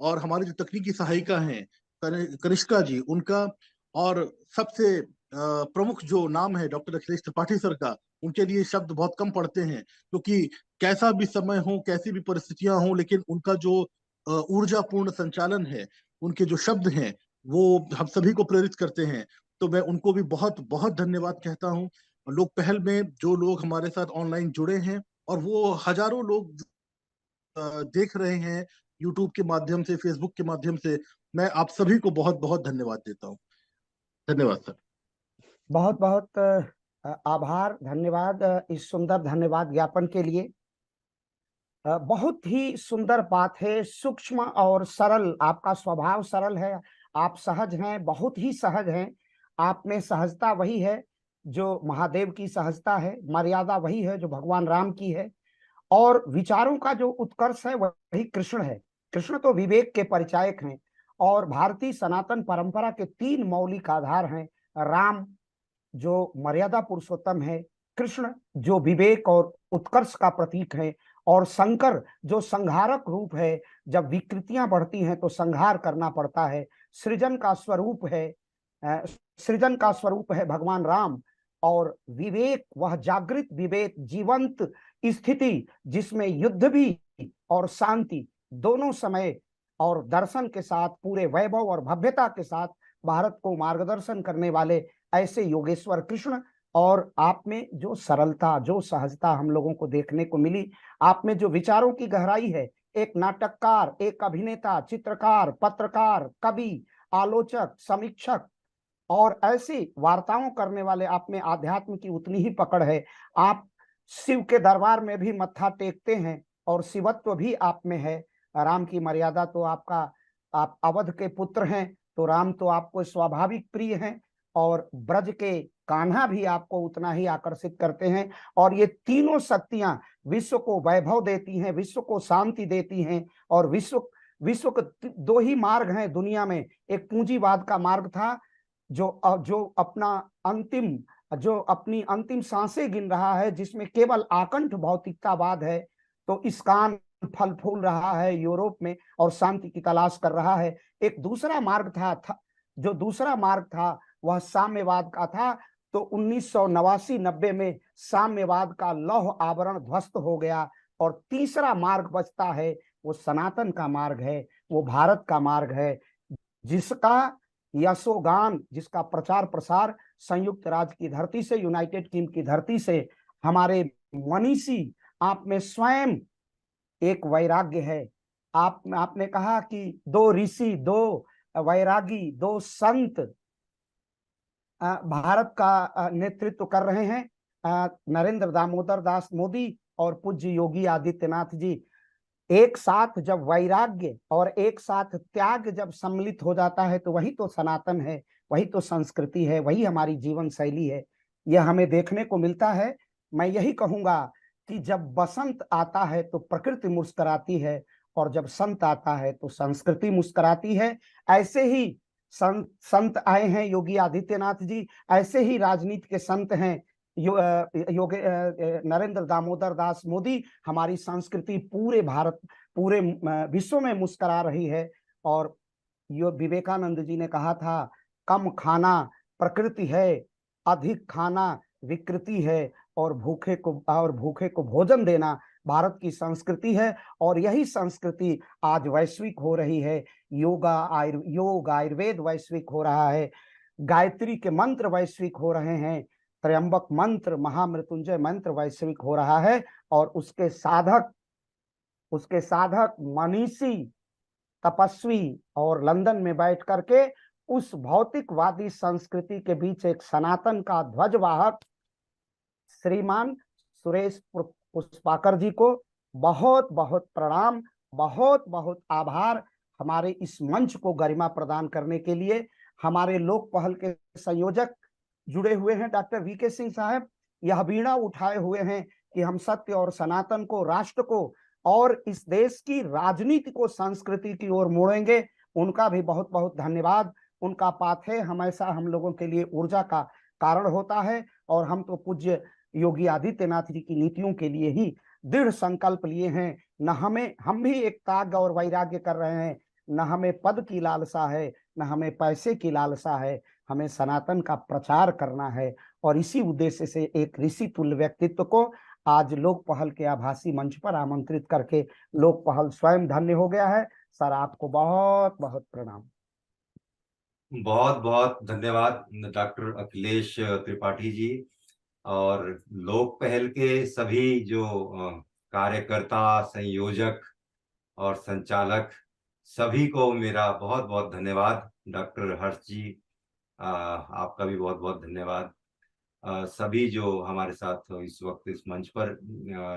और हमारे जो तकनीकी सहायिका हैं कनिष्का जी उनका, और सबसे प्रमुख जो नाम है डॉक्टर अखिलेश त्रिपाठी सर का, उनके लिए शब्द बहुत कम पड़ते हैं, क्योंकि कैसा भी समय हो, कैसी भी परिस्थितियां हो, लेकिन उनका जो ऊर्जापूर्ण संचालन है, उनके जो शब्द हैं, वो हम सभी को प्रेरित करते हैं। तो मैं उनको भी बहुत बहुत धन्यवाद कहता हूँ। लोग पहल में जो लोग हमारे साथ ऑनलाइन जुड़े हैं, और वो हजारों लोग देख रहे हैं यूट्यूब के माध्यम से, फेसबुक के माध्यम से, मैं आप सभी को बहुत बहुत धन्यवाद देता हूँ। धन्यवाद सर। बहुत बहुत आभार, धन्यवाद इस सुंदर धन्यवाद ज्ञापन के लिए। बहुत ही सुंदर बात है, सूक्ष्म और सरल, आपका स्वभाव सरल है, आप सहज हैं, बहुत ही सहज हैं। आप में सहजता वही है जो महादेव की सहजता है, मर्यादा वही है जो भगवान राम की है, और विचारों का जो उत्कर्ष है वही कृष्ण है। कृष्ण तो विवेक के परिचायक हैं, और भारतीय सनातन परंपरा के 3 मौलिक आधार हैं। राम जो मर्यादा पुरुषोत्तम है, कृष्ण जो विवेक और उत्कर्ष का प्रतीक है, और शंकर जो संहारक रूप है। जब विकृतियां बढ़ती हैं तो संहार करना पड़ता है। सृजन का स्वरूप है, सृजन का स्वरूप है भगवान राम। और विवेक वह जागृत विवेक, जीवंत स्थिति जिसमें युद्ध भी और शांति दोनों समय और दर्शन के साथ, पूरे वैभव और भव्यता के साथ भारत को मार्गदर्शन करने वाले ऐसे योगेश्वर कृष्ण। और आप में जो सरलता, जो सहजता हम लोगों को देखने को मिली, आप में जो विचारों की गहराई है, एक नाटककार, एक अभिनेता, चित्रकार, पत्रकार, कवि, आलोचक, समीक्षक और ऐसी वार्ताओं करने वाले, आप में आध्यात्म की उतनी ही पकड़ है। आप शिव के दरबार में भी मत्था टेकते हैं और शिवत्व भी आप में है। राम की मर्यादा तो आपका, आप अवध के पुत्र हैं तो राम तो आपको स्वाभाविक प्रिय हैं, और ब्रज के कान्हा भी आपको उतना ही आकर्षित करते हैं। और ये तीनों शक्तियां विश्व को वैभव देती हैं, विश्व को शांति देती हैं। और विश्व के 2 ही मार्ग हैं दुनिया में। एक पूंजीवाद का मार्ग था जो अपनी अंतिम सांसें गिन रहा है, जिसमें केवल आकंठ भौतिकतावाद है। तो इसकान फल फूल रहा है यूरोप में और शांति की तलाश कर रहा है। एक दूसरा मार्ग था जो दूसरा मार्ग था वह साम्यवाद का था। तो 1989-90 में साम्यवाद का लौह आवरण ध्वस्त हो गया, और तीसरा मार्ग बचता है, वो सनातन का मार्ग है, वो भारत का मार्ग है, जिसका यशोगान, जिसका प्रचार प्रसार संयुक्त राज्य की धरती से, यूनाइटेड किंगडम की धरती से हमारे मनीषी, आप में स्वयं एक वैराग्य है। आपने कहा कि 2 ऋषि, 2 वैरागी, 2 संत भारत का नेतृत्व कर रहे हैं, नरेंद्र दामोदर दास मोदी और पूज्य योगी आदित्यनाथ जी। एक साथ जब वैराग्य और एक साथ त्याग जब सम्मिलित हो जाता है तो वही तो सनातन है, वही तो संस्कृति है, वही हमारी जीवन शैली है। यह हमें देखने को मिलता है। मैं यही कहूंगा कि जब बसंत आता है तो प्रकृति मुस्कुराती है, और जब संत आता है तो संस्कृति मुस्कुराती है। ऐसे ही संत आए हैं योगी आदित्यनाथ जी, ऐसे ही राजनीति के संत हैं नरेंद्र दामोदर दास मोदी। हमारी संस्कृति पूरे भारत, पूरे विश्व में मुस्कुरा रही है। और विवेकानंद जी ने कहा था, कम खाना प्रकृति है, अधिक खाना विकृति है, और भूखे को भोजन देना भारत की संस्कृति है। और यही संस्कृति आज वैश्विक हो रही है। योग आयुर्वेद वैश्विक हो रहा है, गायत्री के मंत्र वैश्विक हो रहे हैं, त्र्यंबक मंत्र, महामृत्युंजय मंत्र वैश्विक हो रहा है। और उसके साधक मनीषी, तपस्वी, और लंदन में बैठ करके उस भौतिकवादी संस्कृति के बीच एक सनातन का ध्वजवाहक श्रीमान सुरेश पुष्पाकर जी को बहुत बहुत प्रणाम, बहुत बहुत आभार। हमारे इस मंच को गरिमा प्रदान करने के लिए हमारे लोक पहल के संयोजक जुड़े हुए हैं, डॉक्टर वीके सिंह साहब, यह वीणा उठाए हुए हैं कि हम सत्य और सनातन को, राष्ट्र को और इस देश की राजनीति को संस्कृति की ओर मोड़ेंगे। उनका भी बहुत बहुत धन्यवाद। उनका पाथेय हमेशा हम लोगों के लिए ऊर्जा का कारण होता है, और हम तो पूज्य योगी आदित्यनाथ जी की नीतियों के लिए ही दृढ़ संकल्प लिए हैं। न हम भी एक त्याग और वैराग्य कर रहे हैं, न हमें पद की लालसा है, न हमें पैसे की लालसा है। हमें सनातन का प्रचार करना है और इसी उद्देश्य से एक ऋषि तुल्य व्यक्तित्व को आज लोक पहल के आभासी मंच पर आमंत्रित करके लोक पहल स्वयं धन्य हो गया है। सर आपको बहुत बहुत प्रणाम। बहुत बहुत धन्यवाद डॉक्टर अखिलेश त्रिपाठी जी और लोक पहल के सभी जो कार्यकर्ता, संयोजक और संचालक सभी को मेरा बहुत बहुत धन्यवाद। डॉक्टर हर्ष जी आपका भी बहुत बहुत धन्यवाद। सभी जो हमारे साथ इस वक्त इस मंच पर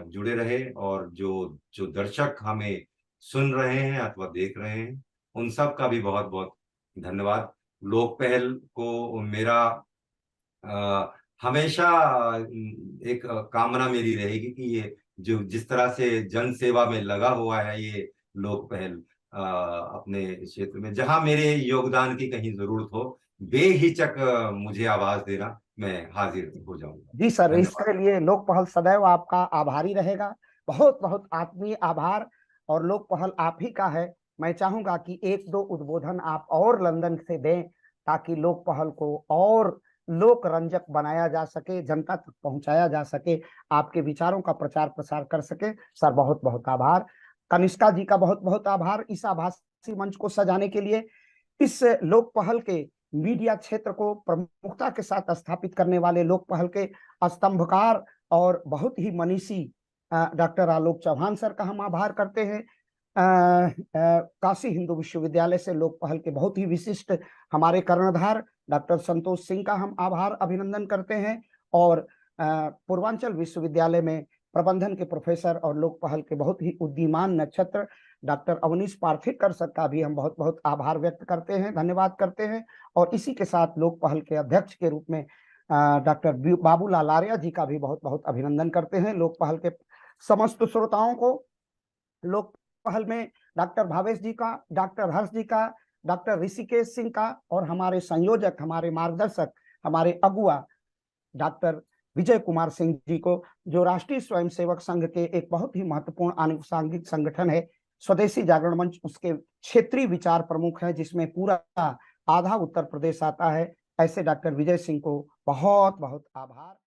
जुड़े रहे और जो जो दर्शक हमें सुन रहे हैं अथवा देख रहे हैं उन सब का भी बहुत बहुत धन्यवाद। लोक पहल को मेरा हमेशा एक कामना मेरी रहेगी कि ये जो जिस तरह से जन सेवा में लगा हुआ है ये लोक पहल अपने क्षेत्र में जहां मेरे योगदान की कहीं जरूरत हो बेहिचक मुझे आवाज देना, मैं हाजिर हो जाऊंगा। जी सर, धन्यवाद। इसके लिए लोक पहल सदैव आपका आभारी रहेगा। बहुत बहुत आत्मीय आभार। और लोक पहल आप ही का है। मैं चाहूंगा कि एक दो उद्बोधन आप और लंदन से दें ताकि लोक पहल को और लोक रंजक बनाया जा सके, जनता तक पहुंचाया जा सके, आपके विचारों का प्रचार प्रसार कर सके। सर बहुत बहुत आभार। कनिष्का जी का बहुत बहुत आभार इस आभासी मंच को सजाने के लिए। इस लोक पहल के मीडिया क्षेत्र को प्रमुखता के साथ स्थापित करने वाले लोक पहल के स्तंभकार और बहुत ही मनीषी डॉक्टर आलोक चौहान सर का हम आभार करते हैं। काशी हिंदू विश्वविद्यालय से लोक पहल के बहुत ही विशिष्ट हमारे कर्णधार डॉक्टर संतोष सिंह का हम आभार अभिनंदन करते हैं। और पूर्वांचल विश्वविद्यालय में प्रबंधन के प्रोफेसर और लोक पहल के बहुत ही उद्दीमान नक्षत्र डॉक्टर अवनीश पार्थिकर सर का भी हम बहुत बहुत आभार व्यक्त करते हैं, धन्यवाद करते हैं। और इसी के साथ लोक पहल के अध्यक्ष के रूप में डॉक्टर बाबूलाल आर्या जी का भी बहुत बहुत अभिनंदन करते हैं। लोक पहल के समस्त श्रोताओं को लोक पहल में डॉक्टर भावेश जी का, डॉक्टर हर्ष जी का, डॉक्टर ऋषिकेश सिंह का और हमारे संयोजक, हमारे मार्गदर्शक, हमारे अगुआ डॉक्टर विजय कुमार सिंह जी को, जो राष्ट्रीय स्वयंसेवक संघ के एक बहुत ही महत्वपूर्ण आनुषंगिक संगठन है स्वदेशी जागरण मंच, उसके क्षेत्रीय विचार प्रमुख है जिसमें पूरा आधा उत्तर प्रदेश आता है, ऐसे डॉक्टर विजय सिंह को बहुत बहुत आभार।